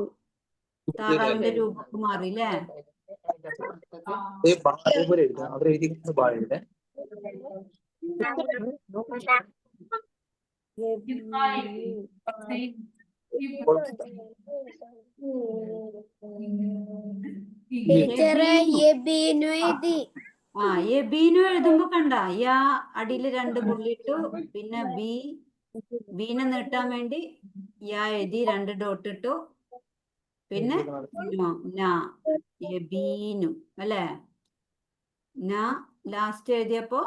താറാവിന്റെ രൂപം മാറിയില്ലേ? ടീച്ചറെ യബീനു എഴുതി. ആ യബീനു എഴുതുമ്പോ കണ്ട, യാ അടിയിൽ 2 പുള്ളിട്ടു, പിന്നെ ബീനെ നീട്ടാൻ വേണ്ടി യാ എഴുതി 2 ഡോട്ട് ഇട്ടു, പിന്നെ യബീനു അല്ലേ? ലാസ്റ്റ് എഴുതിയപ്പോ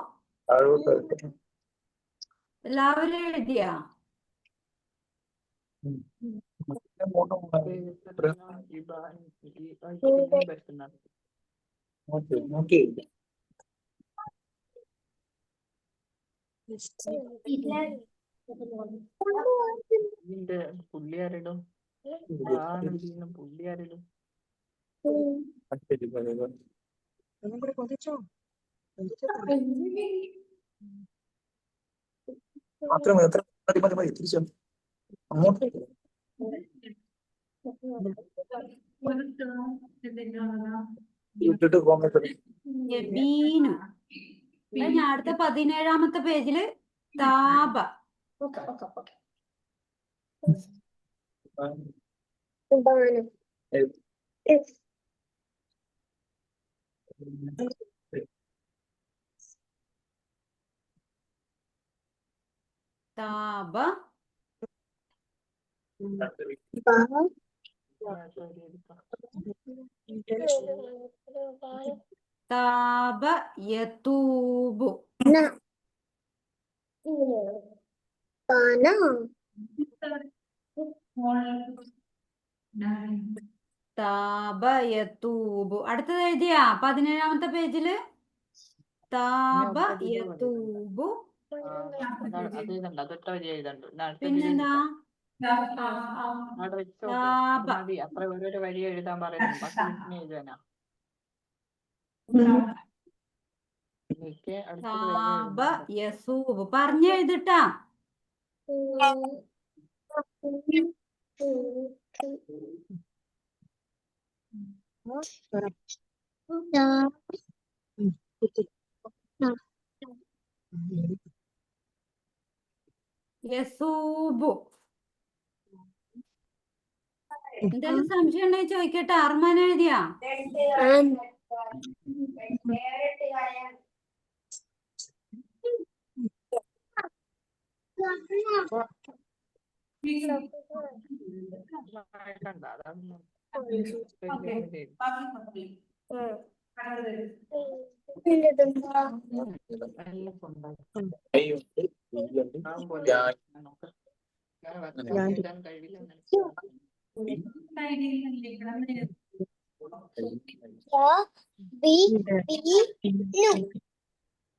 എല്ലാവരും എഴുതിയാ? പുള്ളിയാരിടും പുള്ളിയാരിടും മാത്രം എത്ര മതി തിരിച്ചു അങ്ങോട്ട് ഇട്ടിട്ട് യബീനു. ഞാൻ അടുത്ത 17ാമത്തെ പേജില് താബ. താപ താപ യതൂബു. താപ യതൂബു. അടുത്തത് എഴുതിയാ 17ാമത്തെ പേജില് താപ യതൂബു. അത് എഴുതണ്ട, അതൊക്കെ വഴി എഴുതണ്ട. പിന്നെന്താ അവിടെ വെച്ചോട്ടെ, താപ. അത് മതി. അത്ര ഓരോരോ വഴി എഴുതാൻ പറയുന്നു, ബാക്കി പിന്നെ എഴുതാനാ. എനിക്ക് അടുത്തത് വഴി താപ എഴുതാൻ യസൂബ് പറഞ്ഞെഴുതിട്ടാ. യസൂബു. എന്തെങ്കിലും സംശയം ഉണ്ടെങ്കിൽ ചോദിക്കട്ടെ. അർമാൻ എഴുതിയാ? വായിക്കണ്ട, അതൊന്നും എഴുതാൻ കഴിയില്ല.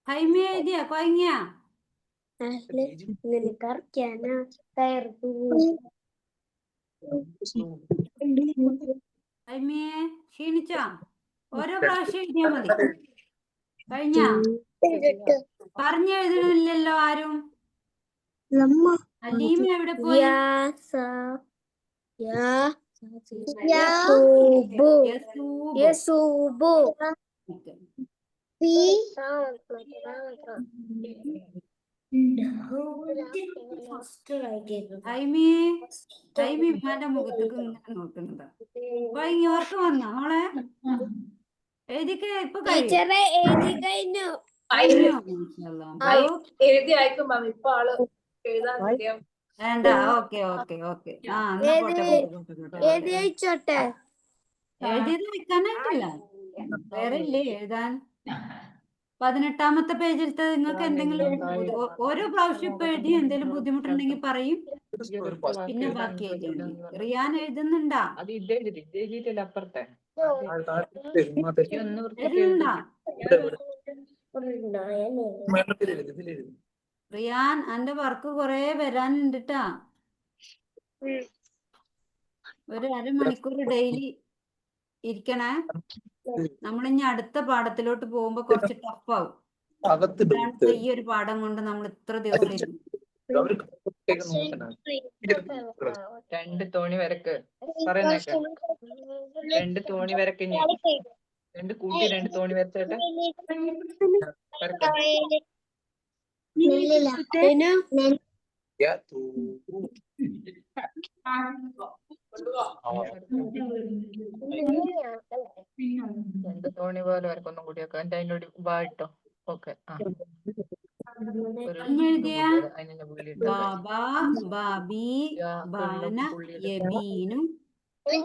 ഹൈമി എഴുതിയാ? കൊയങ്ങിയാ? നിനക്കറിയാനാ തയ്യാറെടുപ്പ് ഹൈമിയെ ക്ഷീണിച്ചോ? ഓരോ പ്രാവശ്യം എഴുതിയാ മതി. കഴിഞ്ഞ പറഞ്ഞെഴുതണില്ലല്ലോ ആരും. അലീമ എവിടെ പോയി? യസൂബു. യസൂബ്. യസൂബു. ഓക്കേ. ഹൈമി ഉമ്മാന്റെ മുഖത്തേക്ക് ഇങ്ങനെ നോക്കുന്നതാ. കൊയങ്ങി ഉറക്കം വന്നോ മോളെ? എഴുതിക്ക് ഇപ്പൊ കഴിയും. ടീച്ചറെ എഴുതി കഴിഞ്ഞു. കഴിഞ്ഞോ? മാഷാഅല്ലാ. എഴുതി അയക്കും മാം. ഇപ്പൊ ആള് എഴുതാൻ അറിയാം. വേണ്ട. Okay okay okay. ആ എന്നാ പോട്ടെ പോട്ടെ പോട്ടെ പോട്ടെ എഴുതി പോട്ടെ. അയച്ചോട്ടെ. എഴുതിയത് വെക്കാനായിട്ടില്ല. വേറെ ഇല്ലേ എഴുതാൻ? 18ാമത്തെ പേജിലത്തെ നിങ്ങൾക്ക് എന്തെങ്കിലും ഓരോ പ്രാവശ്യം ഇപ്പൊ എഴുതി എന്തെങ്കിലും ബുദ്ധിമുട്ടുണ്ടെങ്കിൽ പറയും. പിന്നെ ബാക്കി എഴുതിയാൽ മതി. റിയാൻ എഴുതുന്നുണ്ടാ? അത് ഇതെഴുതിയിട്ടില്ല അപ്പുറത്തെ. ഒന്ന് എഴുതുന്നുണ്ടാ? വൃത്തിക്ക് റിയാൻ അന്റെ വർക്ക് കൊറേ വരാനുണ്ടിട്ടാ. ഒരു അരമണിക്കൂർ ഡെയിലി ഇരിക്കണേ. നമ്മളിനി അടുത്ത പാഠത്തിലോട്ട് പോകുമ്പോ കുറച്ച് ടഫാവും. അതാണ് ഈ ഒരു പാഠം കൊണ്ട് നമ്മൾ ഇത്ര ദിവസം ഇരുന്നു. 2 തോണി വരക്ക് പറയുന്നേക്ക. 2 തോണി വരക്ക്. ഇനി 2 കൂട്ടി 2 തോണി വരച്ചേട്ടെ. രണ്ട് തോണി പോലെ വരക്ക്. ഒന്നും കൂടി വെക്കാം. അതിൻ്റെ ഒരു വായിട്ടോ. ഓക്കെ. ബാബ ബാബി ബാന യബീനു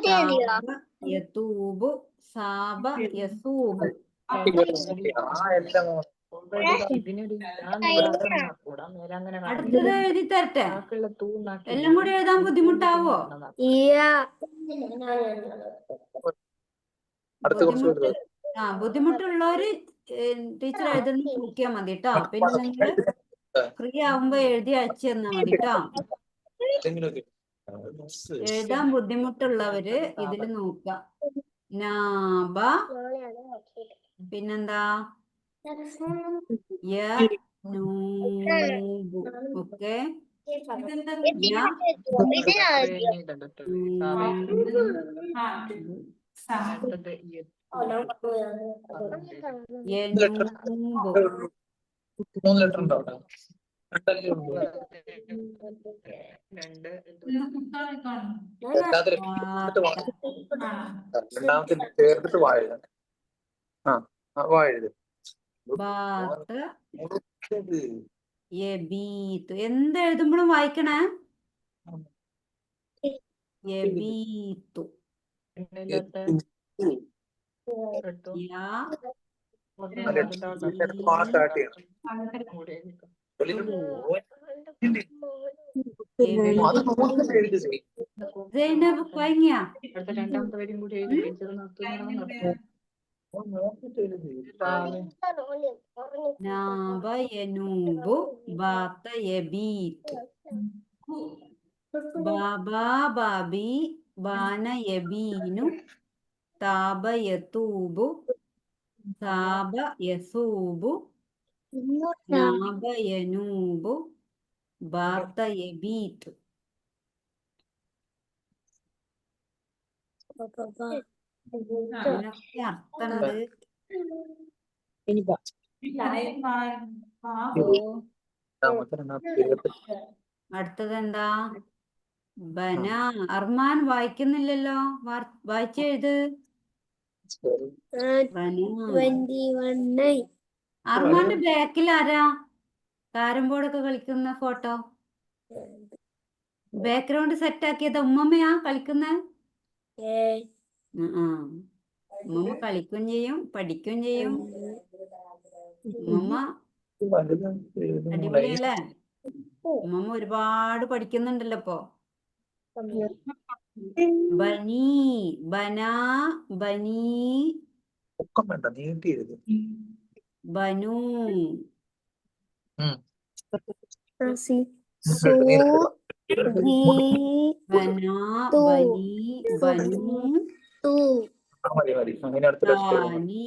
താബ യതൂബു സാബ യസൂബു. അടുത്തത് എഴുതി തരട്ടെ? എല്ലാം കൂടി എഴുതാൻ ബുദ്ധിമുട്ടാവോ? ബുദ്ധിമുട്ടുള്ളവര് ടീച്ചർ എഴുതുന്ന നോക്കിയാ മതി ട്ടോ. പിന്നെ നിങ്ങള് ഫ്രീ ആവുമ്പോ എഴുതി അയച്ചു തന്നാ മതി ട്ടോ. എഴുതാൻ ബുദ്ധിമുട്ടുള്ളവര് ഇതില് നോക്കാം. നാബ പിന്നെന്താ യനൂബു. ഓക്കെ. മൂന്ന് ലെറ്റർ ഉണ്ടോ? രണ്ടാമത്തെ ചേർത്തിട്ട് വാഴ എഴുതണം. വാഴ എഴുത്. യബീത്തു. എന്തെഴുതുമ്പോഴും വായിക്കണേ. യബീത്തു. എണ്ണില്ലാത്ത കേട്ടോ യാ സ്റ്റാർട്ട് ചെയ്യണം. അത് നോക്കിയിട്ട് എഴുതി ചെയ്യും. സൈനബ് കൊയങ്ങിയ അടുത്ത രണ്ടാമത്തെ വരിയും കൂടി എഴുതി ടീച്ചർ നിർത്തുന്ന നോക്കിയിട്ട് എഴുതി. നാബ യനൂബു ബാത്ത യബീത്തു. ബാബ ബാബി ബാന യബീനു താബ യതൂബു സാബ യസൂബു നാബ യനൂബു ബാത്ത യബീത്തു. ഇതിനൊക്കെ അർത്ഥമുണ്ട്. ഓ, അടുത്തത് എന്താ? ബന. അർമാൻ വായിക്കുന്നില്ലല്ലോ. വായിച്ചെഴുത്. ബന. 21 അർമാന്റെ ബാക്കിൽ ആരാ? കാരം ബോർഡൊക്കെ കളിക്കുന്ന ഫോട്ടോ ബാക്ക്ഗ്രൗണ്ട് സെറ്റ് ആക്കിയത് ഉമ്മമ്മയാ കളിക്കുന്ന? ഉമ്മമ്മ കളിക്കുകയും ചെയ്യും പഠിക്കുകയും ചെയ്യും. ഉമ്മമ്മ അടിപൊളിയല്ലേ? ഉമ്മമ്മ ഒരുപാട് പഠിക്കുന്നുണ്ടല്ലോ ഇപ്പൊ. ബനി ബന ബനി ഒക്കെ വേണ്ട, നീട്ടി എഴുതി. ബനു ബന ബനി ബനു മതി മതി. അങ്ങനെ അടുത്ത ടെക്സ്റ്റ് ബാനി.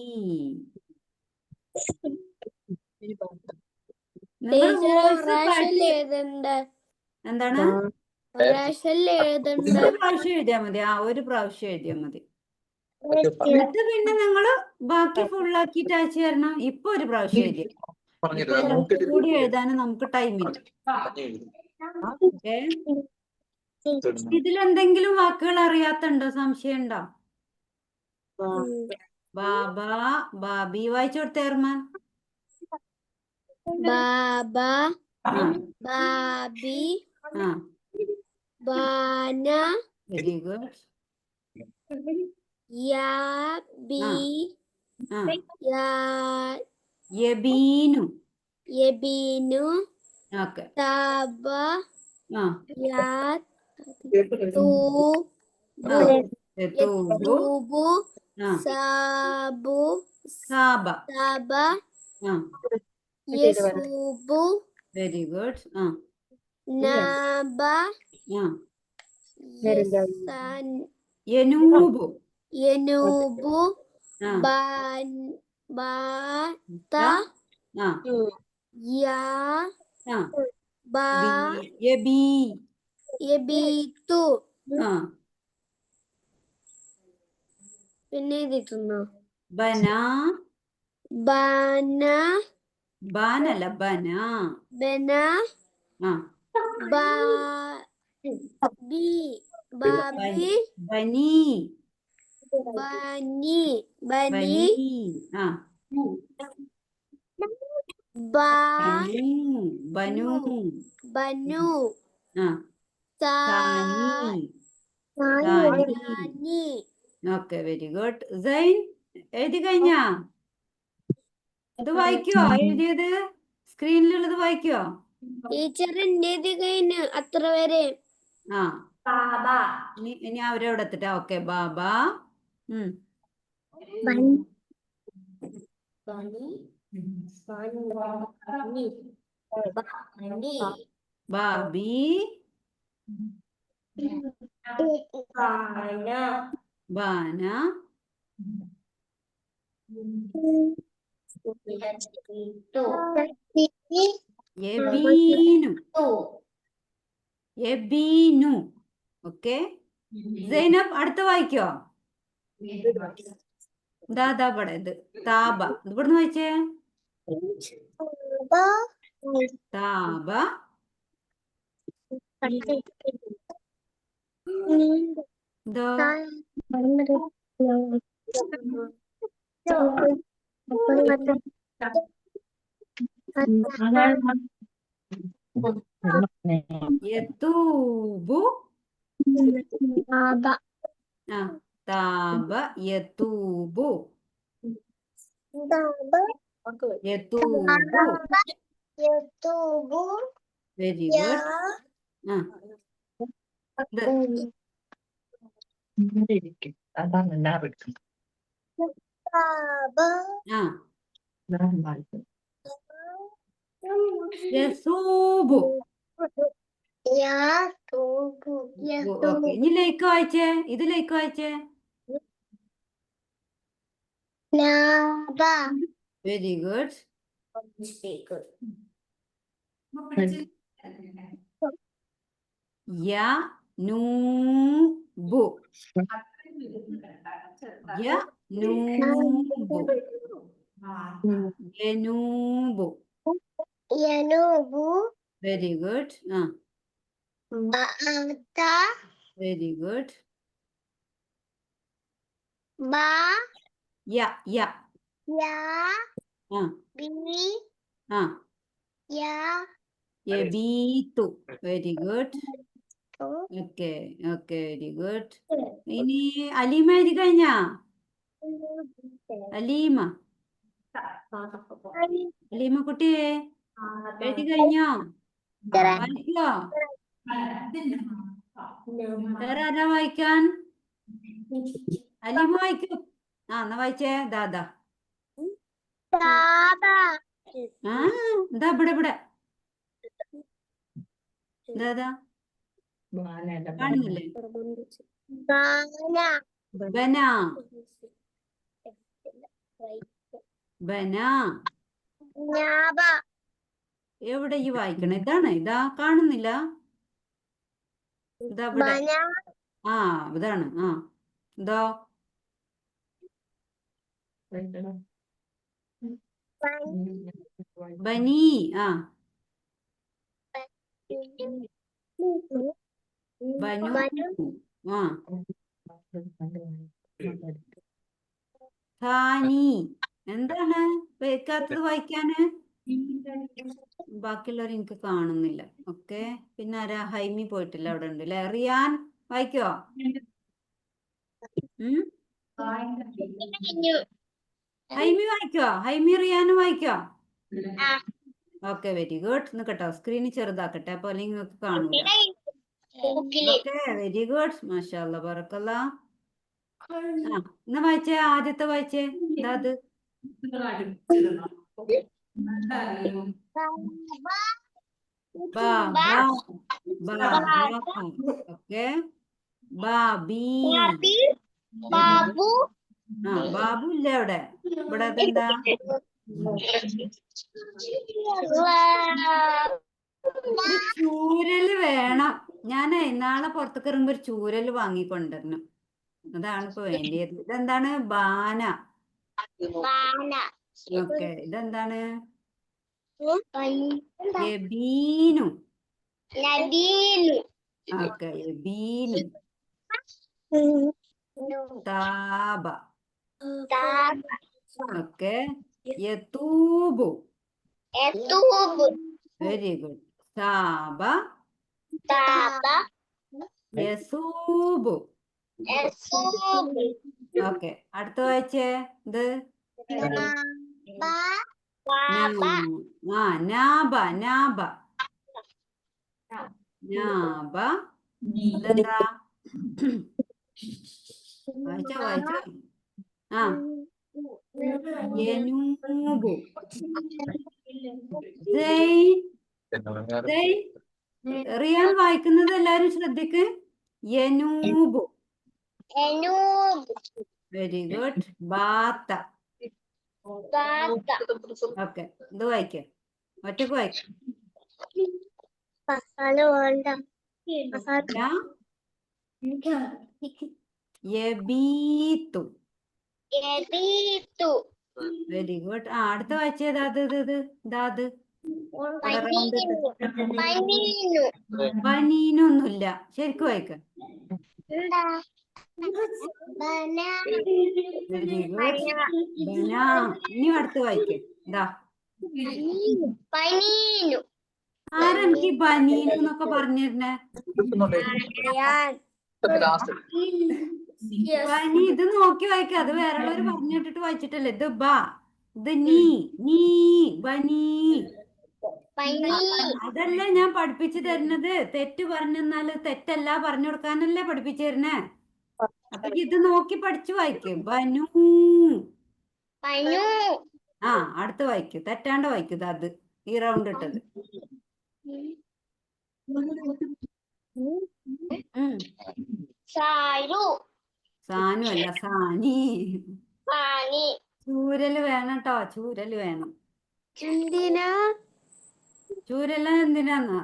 നിങ്ങൾ എന്താണ്? ഒരു പ്രാവശ്യം എഴുതിയാ മതി. ഒരു പ്രാവശ്യം എഴുതിയാ മതി. എന്നിട്ട് പിന്നെ നിങ്ങള് ബാക്കി ഫുള്ളാക്കിയിട്ട് അയച്ചു തരണം. ഇപ്പൊ ഒരു പ്രാവശ്യം എഴുതിയ കൂടി എഴുതാനും നമുക്ക് ടൈമില്ല. ഓക്കെ, ഇതിലെന്തെങ്കിലും വാക്കുകൾ അറിയാത്തുണ്ടോ? സംശയം ഉണ്ടോ? ബാബ ബാബി വായിച്ചു കൊടുത്തേ അർമാൻ. ബാബ ബാബി ബാന വെരി ഗുഡ്. യാബി യബീനു. യബീനു ഓക്കെ. താബ യതൂബു സാബു സാബ. സാബ യസൂബു വെരി ഗുഡ്. നാബ യനൂബു. യനൂബു ബാത യബീ യബീത്തു. പിന്നെ എഴുതിട്ടുണ്ടോ? ബന ബാന ബാനല്ല ബന. ബന ബാബി ബാബി ബനി ബനി ബനി ബനു ബനു സാനി. Okay, very good. സൈൻ എഴുതി കഴിഞ്ഞാ? ഇത് വായിക്കോ? എഴുതിയത് സ്ക്രീനിലുള്ളത് വായിക്കോ? ടീച്ചർ എഴുതി കഴിഞ്ഞു അത്ര വരെ. ഇനി അവരോട് എത്തിട്ടാ. ഓക്കെ, ബാബ ബാബി ബാന യബീനു യബീനു. ഓക്കെ, സൈനബ് അടുത്ത വായിക്കോ? ദാദാ പട ഇത് താബ. ഇത് ഇവിടുന്ന് വായിച്ചേ. താബ ഇതോ യതൂബു താപ ആ താപ യതൂബു യതൂബു വെരി ഗുഡ് ആ ഇത് അതാണ് ഞാൻ എടുക്കുന്നത് ആ യസൂബു ഓക്കെ ഇനി ലൈക്ക് വായിച്ചേ ഇത് ലൈക്ക് വായിച്ചേ വെരി ഗുഡ് യനൂബു യനൂബു യനൂബു വെരി ഗുഡ് ആ വെരി ഗുഡ് യ യ ആ ആ യബീതു very good okay okay very good ഇനി അലീമ എഴുതി കഴിഞ്ഞാ അലീമ അലീമ കുട്ടിയെ എഴുതി കഴിഞ്ഞോ വായിക്കോ വേറെ ആരാ വായിക്കാൻ അലീമ വായിക്കൂ ആ എന്നാ വായിച്ചേ ദാദാ ആ എന്താ ഇവിടെ ദാദാ കാണുന്നില്ലേ ബന ബന എവിടെ ഈ വായിക്കണം ഇതാണ് ഇതാ കാണുന്നില്ല ഇതാ ഇവിടെ ആ ഇതാണ് ആ ഇതോ ബനി ആ ബനു ആ ഥാനി എന്താണ് വെക്കാത്തത് വായിക്കാന് ബാക്കിയുള്ളവർ എനിക്ക് കാണുന്നില്ല ഓക്കെ പിന്നെ ആരാ ഹൈമി പോയിട്ടില്ല അവിടെ ഉണ്ട് അല്ലെ റിയാൻ വായിക്കോ ഹൈമി വായിക്കോ ഹൈമി റിയാനും വായിക്കോ ഓക്കെ വെരി ഗുഡ് നിക്കട്ടോ സ്ക്രീന് ചെറുതാക്കട്ടെ അപ്പൊ അല്ലെങ്കിൽ നിങ്ങൾക്ക് കാണൂല ഓക്കെ വെരി ഗുഡ് മാഷാ അല്ലാ ബറക്കല്ലാ ആ എന്നാ വായിച്ചേ ആദ്യത്തെ വായിച്ചേ എന്താ അത് ഓക്കെ ബാബി ആ ബാബു ഇല്ലേ അവിടെ ഇവിടെ അതെന്താ ഒരു ചൂരല് വേണം ഞാനേ നാളെ പുറത്തേക്ക് ഇറങ്ങുമ്പോ ഒരു ചൂരല് വാങ്ങിക്കൊണ്ടിരണം അതാണ് ഇപ്പൊ വേണ്ടിയത് ഇതെന്താണ് ബാന ഓക്കെ ഇതെന്താണ് യബീനു ഓക്കെ യബീനു താബ ഓക്കെ യതൂബു വെരി ഗുഡ് താബ യസൂബു ഓക്കെ അടുത്ത വായിച്ചേ ഇത് നാബ നാബ നാബ ഇതെന്താ വായിച്ചോ വായിച്ചോ ആ യനൂബു റിയാൻ വായിക്കുന്നത് എല്ലാരും ശ്രദ്ധിക്ക് യനൂബു വെരി ഗുഡ് ബാത്ത ഓക്കെ ഇത് വായിക്ക ഒറ്റക്ക് വായിക്ക യബീതു വെരി ഗുഡ് ആ അടുത്ത വായിച്ചത് അത് ഇത് ബനീനൊന്നുമില്ല ശരിക്കും വായിക്ക വെരി ഗുഡ് ബന ഇനി അടുത്ത് വായിക്ക ഇതാ ആരെനിക്ക് ബനീൻ എന്നൊക്കെ പറഞ്ഞിരുന്നേ? ലാസ്റ്റ് ബനി ഇത് നോക്കി വായിക്കാം. അത് വേറെയുള്ളവര് പറഞ്ഞിട്ടിട്ട് വായിച്ചിട്ടല്ലേ. ഇത് ബ, ഇത് നീ ബനി. അതല്ലേ ഞാൻ പഠിപ്പിച്ചു തരുന്നത്. തെറ്റ് പറഞ്ഞെന്നാല് തെറ്റല്ല പറഞ്ഞു കൊടുക്കാനല്ലേ പഠിപ്പിച്ചു തരുന്നേ. അപ്പൊ ഇത് നോക്കി പഠിച്ചു വായിക്കും. ബനു. ആ അടുത്ത് വായിക്കും. തെറ്റാണ്ട് വായിക്കും. അത് ഈ റൗണ്ട് ഇട്ടത്. സാനു അല്ല, സാനി. ചൂരല് വേണം ട്ടോ. ചൂരല് വേണം. ചൂരെല്ലാം എന്തിനാന്നാ?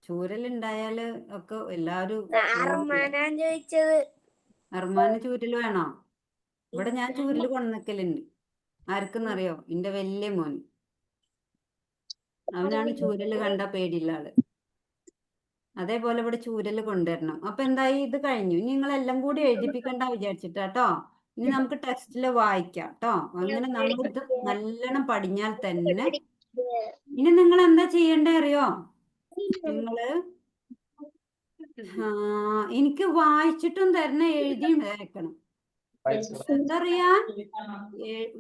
ചൂരലുണ്ടായാല് ഒക്കെ എല്ലാവരും ചോദിച്ചത്. അർമാന് ചൂരല് വേണോ? ഇവിടെ ഞാൻ ചൂരല് കൊണ്ടുനിക്കലുണ്ട്. ആർക്കെന്നറിയോ? എന്റെ വലിയ മോൻ. അവനാണ് ചൂരല് കണ്ട പേടിയുള്ള ആള്. അതേപോലെ ഇവിടെ ചൂരല് കൊണ്ടുവരണം. അപ്പൊ എന്തായി? ഇത് കഴിഞ്ഞു. ഇനി നിങ്ങളെല്ലാം കൂടി എഴുതിപ്പിക്കണ്ട വിചാരിച്ചിട്ടാട്ടോ. ഇനി നമുക്ക് ടെക്സ്റ്റില് വായിക്കാം ട്ടോ. അങ്ങനെ നമ്മളിത് നല്ലോണം പഠിഞ്ഞാൽ തന്നെ. ഇനി നിങ്ങൾ എന്താ ചെയ്യണ്ടേ അറിയോ? നിങ്ങള് എനിക്ക് വായിച്ചിട്ടും തരണം, എഴുതിയും അയക്കണം. എന്താ അറിയാ?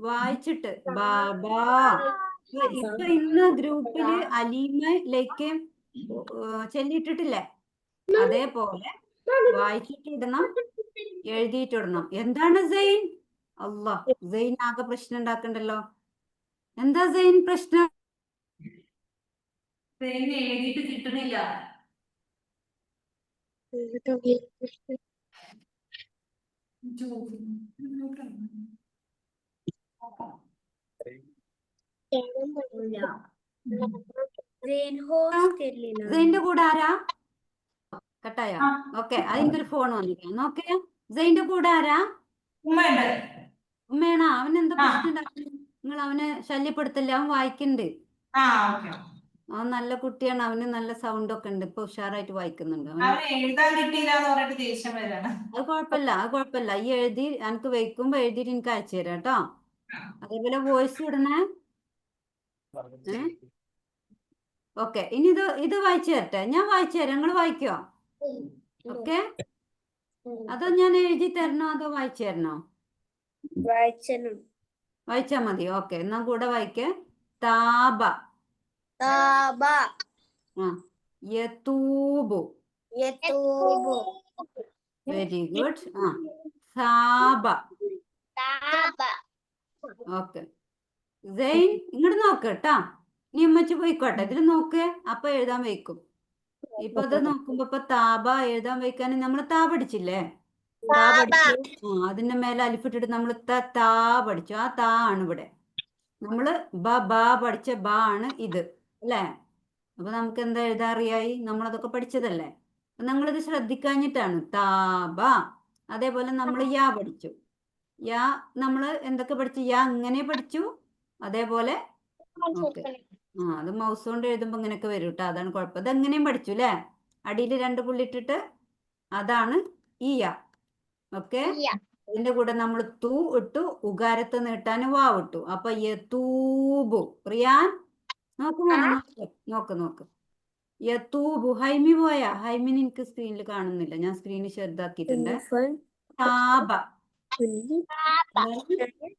വായിച്ചിട്ട് ബാബാ. ഇപ്പൊ ഇന്ന് ഗ്രൂപ്പില് അലീമയിലേക്ക് ചെല്ലിയിട്ടിട്ടില്ലേ? അതേപോലെ വായിച്ചിട്ടിടണം, എഴുതിയിട്ടിടണം. എന്താണ് സെയിൻ? അല്ലാ, സെയിൻ ആകെ പ്രശ്നം ഉണ്ടാക്കണ്ടല്ലോ. എന്താ സെയിൻ പ്രശ്നം? സെയിൻ എഴുതിയിട്ട് കിട്ടുന്നില്ല. സെയിന്റെ കൂടെ ആരാ? കട്ടായോ? ഓക്കെ, അതിന്റെ ഒരു ഫോൺ വന്നിരിക്കാം. നോക്കേ, സെയിന്റെ കൂടെ ആരാ? ഉമ്മയാണോ? അവൻ എന്താ പ്രശ്നം ഉണ്ടാക്കുന്നത്? നിങ്ങൾ അവനെ ശല്യപ്പെടുത്തല്ലേ. അവൻ വായിക്കുന്നുണ്ട്. അവൻ നല്ല കുട്ടിയാണ്. അവന് നല്ല സൗണ്ട് ഒക്കെ ഉണ്ട്. ഇപ്പൊ ഉഷാറായിട്ട് വായിക്കുന്നുണ്ട്. അത് കുഴപ്പമില്ല, അത് കുഴപ്പമില്ല. ഈ എഴുതി എനിക്ക് വയ്ക്കുമ്പോ എഴുതിയിട്ട് എനിക്ക് അയച്ചു തരാം കേട്ടോ. അതേപോലെ വോയിസ് ഇടണേ. ഓക്കെ, ഇനി ഇത് വായിച്ചു തരട്ടെ. ഞാൻ വായിച്ചു തരാം. നിങ്ങൾ വായിക്കോ? ഓക്കെ, അതോ ഞാൻ എഴുതി തരണോ അതോ വായിച്ചു തരണോ? വായിച്ചാ മതി. ഓക്കെ, എന്നാ കൂടെ വായിക്കേ. താബ, യതൂബു. Very good. സാബ. ഓക്കെ, സെയിൻ ഇങ്ങോട്ട് നോക്ക് കേട്ടാ. നീ ഉമ്മച്ചി പോയിക്കോട്ടെ. ഇതിൽ നോക്ക്. അപ്പൊ എഴുതാൻ വയ്ക്കും. ഇപ്പൊ അത് നോക്കുമ്പോ ഇപ്പൊ താബ എഴുതാൻ വയ്ക്കാൻ നമ്മൾ താ പഠിച്ചില്ലേ? താ പഠിച്ചു. അതിന്റെ മേലെ അലിഫിട്ടിട്ട് നമ്മൾ താ പഠിച്ചു. ആ താ ആണ് ഇവിടെ. നമ്മള് ബ പഠിച്ച ബ ആണ് ഇത് അല്ലേ? അപ്പൊ നമുക്ക് എന്താ എഴുതാൻ അറിയായി? നമ്മളതൊക്കെ പഠിച്ചതല്ലേ. അപ്പൊ നമ്മളിത് ശ്രദ്ധിക്കാഞ്ഞിട്ടാണ്. താബ. അതേപോലെ നമ്മൾ യാ പഠിച്ചു. യാ നമ്മള് എന്തൊക്കെ പഠിച്ചു? യാ ഇങ്ങനെ പഠിച്ചു. അതേപോലെ ഓക്കെ, അത് മൗസ് കൊണ്ട് എഴുതുമ്പോ ഇങ്ങനെയൊക്കെ വരും കേട്ടോ. അതാണ് കുഴപ്പം. ഇതെങ്ങനെയും പഠിച്ചു അല്ലേ? അടിയിൽ 2 പുള്ളി ഇട്ടിട്ട് അതാണ് ഈ യാ. ഓക്കെ, അതിന്റെ കൂടെ നമ്മൾ തൂ ഇട്ടു. ഉകാരത്ത് നീട്ടാൻ വാവ് ഇട്ടു. അപ്പൊ യതൂബു. റിയാൻ നോക്ക്. യതൂബു. ഹൈമി പോയാ? ഹൈമിന് എനിക്ക് സ്ക്രീനിൽ കാണുന്നില്ല. ഞാൻ സ്ക്രീനിൽ ചെറുതാക്കിയിട്ടുണ്ട്. താബ.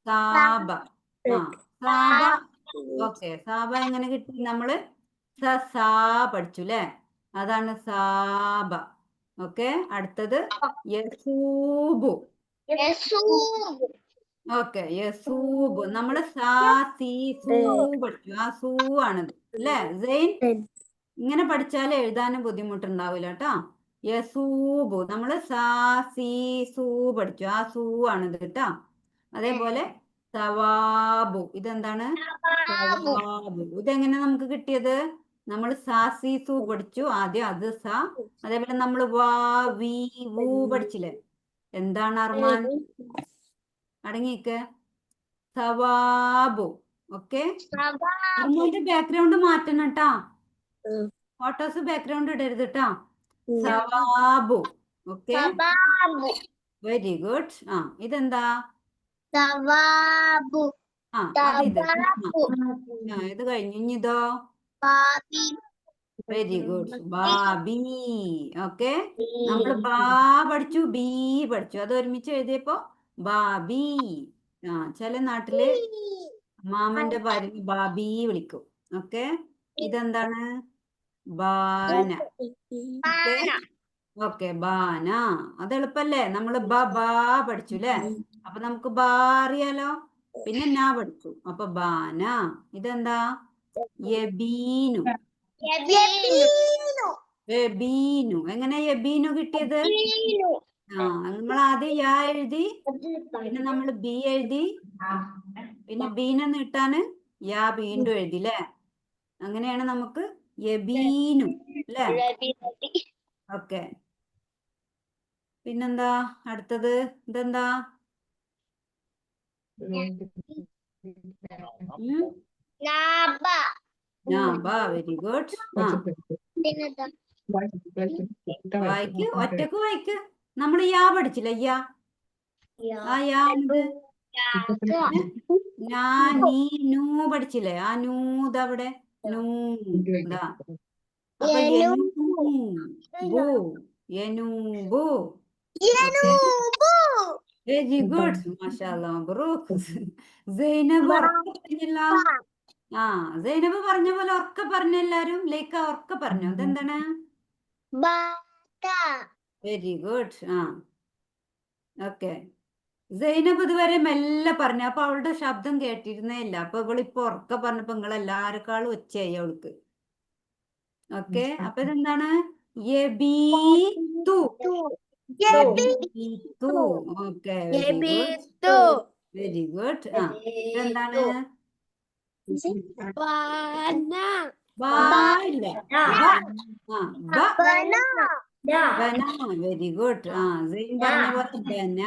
സാബ. സാബ. ഓക്കെ, സാബ എങ്ങനെ കിട്ടി? നമ്മള് സാ പഠിച്ചു അല്ലേ? അതാണ് സാബ. ഓക്കെ, അടുത്തത് യസൂബു. ഓക്കെ, യസൂബു. നമ്മള് സാ സീ സൂ പഠിച്ചു. ആ സൂ ആണിത് അല്ലേ സെയിൻ? ഇങ്ങനെ പഠിച്ചാൽ എഴുതാനും ബുദ്ധിമുട്ടുണ്ടാവില്ല കേട്ടോ. യസൂബു. നമ്മള് സാ സീ സൂ പഠിച്ചു. ആ സൂ ആണിത് കേട്ടോ. അതേപോലെ സവാബു. ഇതെന്താണ്? സവാബു. ഇതെങ്ങനെ നമുക്ക് കിട്ടിയത്? നമ്മൾ സാ സീ സൂ പഠിച്ചു ആദ്യം. അത് സാ. അതേപോലെ നമ്മൾ വാ വി വൂ പഠിച്ചില്ലേ? എന്താണ് അർമാൻ? അടങ്ങിക്ക്. സവാബു. ഓക്കെ, അർമാന്റെ ബാക്ക്ഗ്രൗണ്ട് മാറ്റണം കേട്ടാ. ഫോട്ടോസ് ബാക്ക്ഗ്രൗണ്ട് ഇടരുത് കേട്ടോ. സവാബു. Okay, very good. ഇതെന്താ? ഇത് കഴിഞ്ഞു. ഇനി ഇതോ? Very good. ബാബി. ഓക്കെ, നമ്മൾ ബാ പഠിച്ചു, ബി പഠിച്ചു. അത് ഒരുമിച്ച് എഴുതിയപ്പോ ബാബി. ചില നാട്ടില് മാമന്റെ ഭാര്യ ബാബി വിളിക്കും. ഓക്കെ, ഇതെന്താണ്? ബാന. ഓക്കെ, ഓക്കെ, ബാന. അത് എളുപ്പല്ലേ? നമ്മള് ബാ പഠിച്ചു അല്ലേ? അപ്പൊ നമുക്ക് ബാ അറിയാലോ. പിന്നെ നാ പഠിച്ചു. അപ്പൊ ബാന. ഇതെന്താ? യബീനു. യബീനു. എങ്ങനെ യബീനു കിട്ടിയത്? നമ്മൾ ആദ്യം യാ എഴുതി, പിന്നെ നമ്മൾ ബി എഴുതി, പിന്നെ ബീനെ നീട്ടാന് യാ വീണ്ടും എഴുതി അല്ലേ? അങ്ങനെയാണ് നമുക്ക് യബീനു അല്ലേ? ഓക്കെ, പിന്നെന്താ അടുത്തത്? ഇതെന്താ? നാബ. Very good. വായിക്ക്, ഒറ്റക്ക് വായിക്ക്. നമ്മൾ യാ പഠിച്ചില്ല? യാ. ആ യാ എന്ത്? ഞാ, നീ, നൂ പഠിച്ചില്ലേ? ആ നൂ അവിടെ നൂ. ഇതാ. അപ്പൊ യനൂബു. യനൂബു. Very good. മാഷാഅല്ലാ, മബ്രൂക്ക്. സൈനബ് ഉറക്കെ പറഞ്ഞില്ല. സൈനബ് പറഞ്ഞ പോലെ ഉറക്കെ പറഞ്ഞ എല്ലാരും. ലൈക്ക ഉറക്കെ പറഞ്ഞു. അതെന്താണ്? Very good. ഓക്കെ, സൈനബ് ഇതുവരെ മെല്ലെ പറഞ്ഞു. അപ്പൊ അവളുടെ ശബ്ദം കേട്ടിരുന്നേ ഇല്ല. അപ്പൊ ഇവളിപ്പോ ഉറക്കെ പറഞ്ഞപ്പോ നിങ്ങൾ എല്ലാരെക്കാളും ഒച്ചയായി അവൾക്ക്. ഓക്കെ, അപ്പൊ ഇതെന്താണ്? യബീതു. യബീതു. Okay, very good. Very good. ഇതെന്താണ്? ബാ ഇല്ല. ബന. Very good. സൈൻ പറഞ്ഞ പോലെ ബന.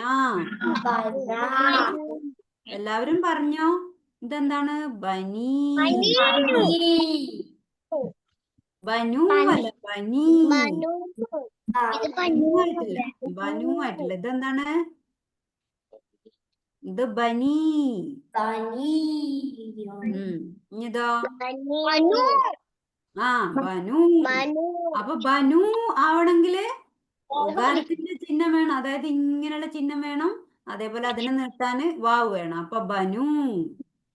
എല്ലാവരും പറഞ്ഞോ. ഇതെന്താണ്? ബനി. ബനു അല്ല, ബനി. ബനു ആയിട്ടില്ല. ബനു ആയിട്ടില്ല. ഇതെന്താണ്? ഇത് ബനി. ഇനിതോ? ബനു. അപ്പൊ ബനു ആവണെങ്കില് ഉകാരത്തിന്റെ ചിഹ്നം വേണം. അതായത് ഇങ്ങനെയുള്ള ചിഹ്നം വേണം. അതേപോലെ അതിനെ നീട്ടാന് വാവ് വേണം. അപ്പൊ ബനു.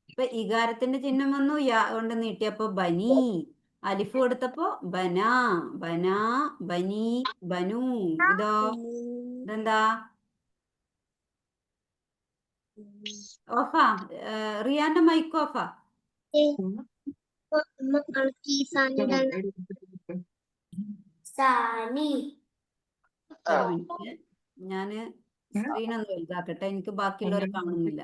ഇപ്പൊ ഇകാരത്തിന്റെ ചിഹ്നം വന്നു, യാ കൊണ്ട് നീട്ടിയപ്പോ ബനി. അലിഫ് കൊടുത്തപ്പോ ബന. ബന, ബനി, ബനു. ഇതോ? ഇതെന്താ? ഓഫാ. റിയാന്റെ മൈക്ക് ഓഫാ. ഒരു മിനിറ്റ്, ഞാന് സ്ക്രീൻ ഒന്ന് വലുതാക്കട്ടെ. എനിക്ക് ബാക്കിയുള്ളവരെ കാണുന്നില്ല.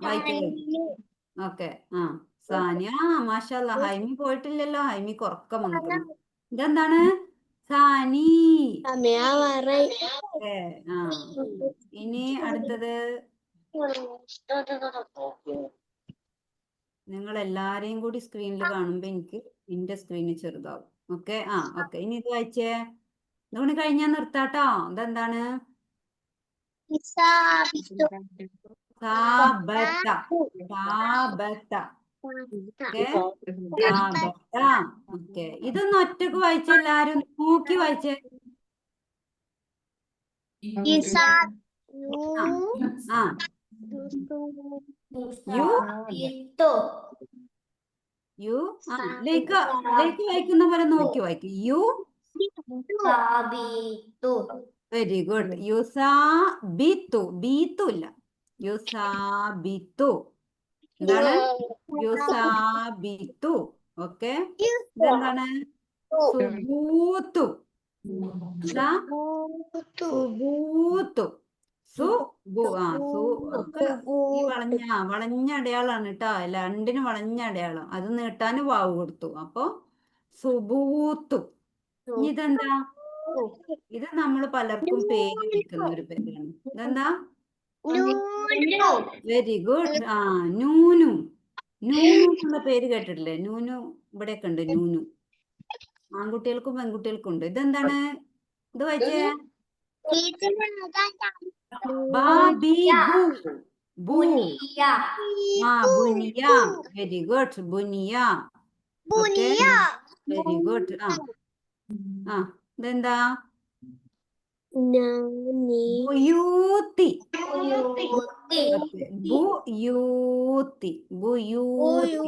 വായിക്കേ. ഓക്കെ. സാനിയ. മാഷാഅല്ലാ. ഹൈമി പോയിട്ടില്ലല്ലോ. ഹൈമിക്ക് ഉറക്കം വന്നിക്കുന്നു. ഇതെന്താണ്? സാനി. ഇനി അടുത്തത് നിങ്ങൾ എല്ലാരെയും കൂടി സ്ക്രീനിൽ കാണുമ്പോ എനിക്ക് എന്റെ സ്ക്രീന് ചെറുതാവും. ഓക്കെ. ഓക്കെ, ഇനി ഇത് വായിച്ചേ. ഇതുകൊണ്ട് കഴിഞ്ഞാൽ നിർത്താട്ടോ. ഇതെന്താണ്? സാബത്ത. സാബത്ത. ഓക്കെ, ഇതൊന്ന് ഒറ്റക്ക് വായിച്ച എല്ലാരും നോക്കി വായിച്ചേ. യു. ലേക്ക് വായിക്കുന്ന പോലെ നോക്കി വായിക്കും. യു. Very good. യുസാബിത്തു. ബീത്തു ഇല്ല. യുസാബിത്തു. എന്താണ്? യുസാബിത്തു. ഓക്കെ, ഇതെന്താണ്? സുബൂത്തു. എന്താ? സുബൂത്തു. ഒക്കെ ഈ വളഞ്ഞ അടയാളാണ് കേട്ടോ. രണ്ടിനും വളഞ്ഞ അടയാളം. അത് നീട്ടാന് വാവ് കൊടുത്തു. അപ്പൊ സുബൂത്തു. ഇതെന്താ? ഇത് നമ്മൾ പലർക്കും പേര് വിളിക്കുന്ന ഒരു പേരാണ്. ഇതെന്താ? Very good. നൂനു. നൂനു എന്നുള്ള പേര് കേട്ടിട്ടില്ലേ? നൂനു ഇവിടെയൊക്കെ ഉണ്ട്. നൂനു ആൺകുട്ടികൾക്കും പെൺകുട്ടികൾക്കും ഉണ്ട്. ഇതെന്താണ്? ഇത് വായിച്ചേ. ബാബിബു. ബു ബുനിയ വെരി ഗുഡ് ബുനിയ ഓക്കെ വെരി ഗുഡ് ഇതെന്താ ബുയൂത്തി ബുയൂത്തി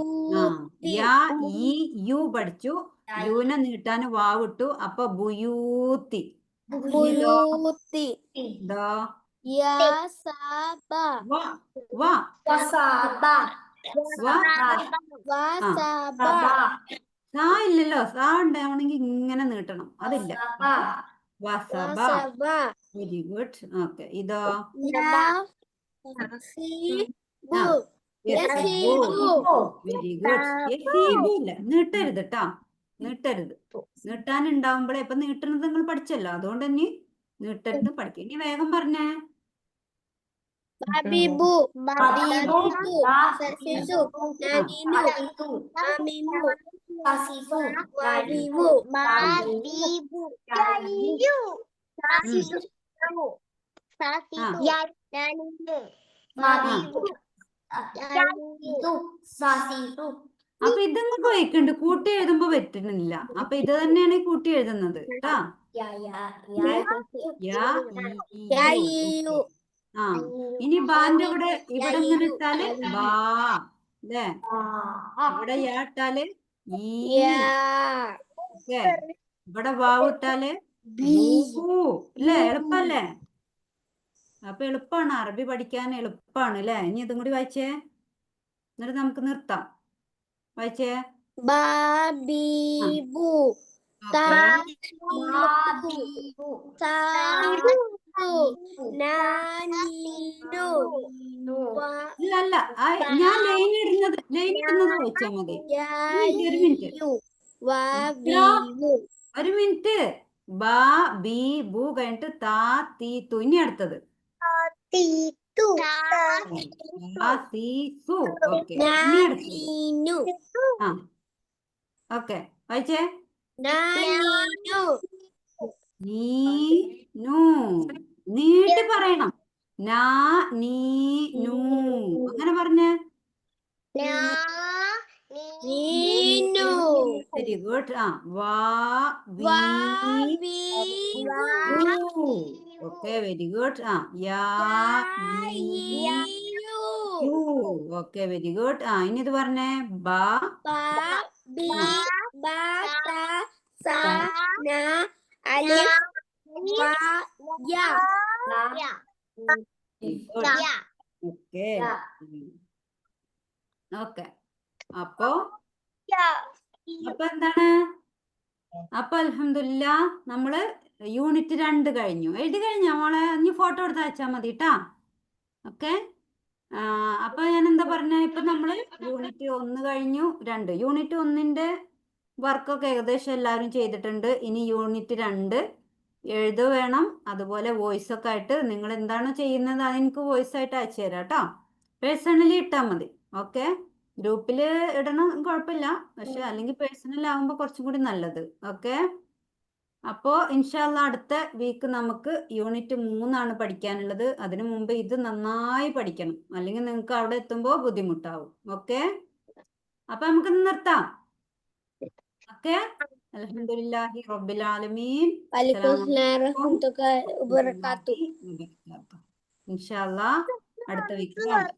യാ ഈ യു പഠിച്ചു യുവിനെ നീട്ടാൻ വാവിട്ടു അപ്പൊ ബുയൂത്തി ദോ വ വ സാ ഇല്ലല്ലോ സാ ഉണ്ടാവണമെങ്കിൽ ഇങ്ങനെ നീട്ടണം അതില്ല വസബ വെരി ഗുഡ് ഓക്കെ ഇതോ വെരി ഗുഡ് യസീബു ഇല്ല നീട്ടരുത് ട്ടാ നീട്ടരുത് നീട്ടാനുണ്ടാവുമ്പോഴേ ഇപ്പൊ നീട്ടുന്നത് നിങ്ങൾ പഠിച്ചല്ലോ അതുകൊണ്ട് ഇനി നീട്ടരുത് പഠിക്കുക ഇനി വേഗം പറഞ്ഞേ അപ്പൊ ഇത് നിങ്ങൾക്ക് വായിക്കണ്ട് കൂട്ടി എഴുതുമ്പോ പറ്റുന്നില്ല അപ്പൊ ഇത് തന്നെയാണ് കൂട്ടി എഴുതുന്നത് കേട്ടാ ഇനി ബാന്റെ ഇവിടെ ഇങ്ങനെ ഇട്ടാല് ബാ അല്ലേ ഇവിടെ യാ ഇട്ടാല് ഈ ഓക്കെ ഇവിടെ വാവ് ഇട്ടാല് അല്ലേ എളുപ്പല്ലേ അപ്പൊ എളുപ്പമാണ് അറബി പഠിക്കാൻ എളുപ്പമാണ് അല്ലേ ഇനി ഇതും കൂടി വായിച്ചേ എന്നിട്ട് നമുക്ക് നിർത്താം വായിച്ചേ അല്ല ഞാൻ ലൈൻ ഇടുന്നത് വായിച്ചാ മതി ഒരു മിനിറ്റ് ബാ ബി ബു കഴിഞ്ഞിട്ട് താ തീ തു ഇനി അടുത്തത് ഓക്കെ ഇനി അടുത്തത് ഓക്കെ വായിച്ചേ നീട്ടി പറയണം നാ നീ നൂ അങ്ങനെ പറഞ്ഞേ വെരി ഗുഡ് വാ ഓക്കെ വെരി ഗുഡ് യാ ഓക്കെ വെരി ഗുഡ് ഇനി ഇത് പറഞ്ഞേ ബാ ഓക്കെ അപ്പൊ എന്താണ് അപ്പൊ അൽഹംദുലില്ലാ നമ്മള് യൂണിറ്റ് 2 കഴിഞ്ഞു എഴുതി കഴിഞ്ഞോ മോളെ ഇനി ഫോട്ടോ എടുത്ത് അയച്ചാ മതി ട്ടാ ഓക്കെ അപ്പൊ ഞാൻ എന്താ പറഞ്ഞ ഇപ്പൊ നമ്മള് യൂണിറ്റ് 1 കഴിഞ്ഞു 2 യൂണിറ്റ് 1ന്റെ വർക്കൊക്കെ ഏകദേശം എല്ലാവരും ചെയ്തിട്ടുണ്ട് ഇനി യൂണിറ്റ് 2 എഴുതു വേണം അതുപോലെ വോയിസ് ഒക്കെ ആയിട്ട് നിങ്ങൾ എന്താണ് ചെയ്യുന്നത് അതെനിക്ക് വോയിസ് ആയിട്ട് അയച്ചു തരാം കേട്ടോ പേഴ്സണലി ഇട്ടാൽ മതി ഓക്കെ ഗ്രൂപ്പിൽ ഇടണം കുഴപ്പമില്ല പക്ഷെ അല്ലെങ്കിൽ പേഴ്സണൽ ആകുമ്പോൾ കുറച്ചും കൂടി നല്ലത് ഓക്കെ അപ്പോൾ ഇൻഷാല്ല അടുത്ത വീക്ക് നമുക്ക് യൂണിറ്റ് 3 പഠിക്കാനുള്ളത് അതിനു മുമ്പ് ഇത് നന്നായി പഠിക്കണം അല്ലെങ്കിൽ നിങ്ങൾക്ക് അവിടെ എത്തുമ്പോൾ ബുദ്ധിമുട്ടാവും ഓക്കെ അപ്പൊ നമുക്ക് നിർത്താം ഓക്കെ അൽഹംദുലില്ലാഹി റബ്ബിൽ ആലമീൻ ഇൻഷാല്ല അടുത്ത വീക്ക് കാണാം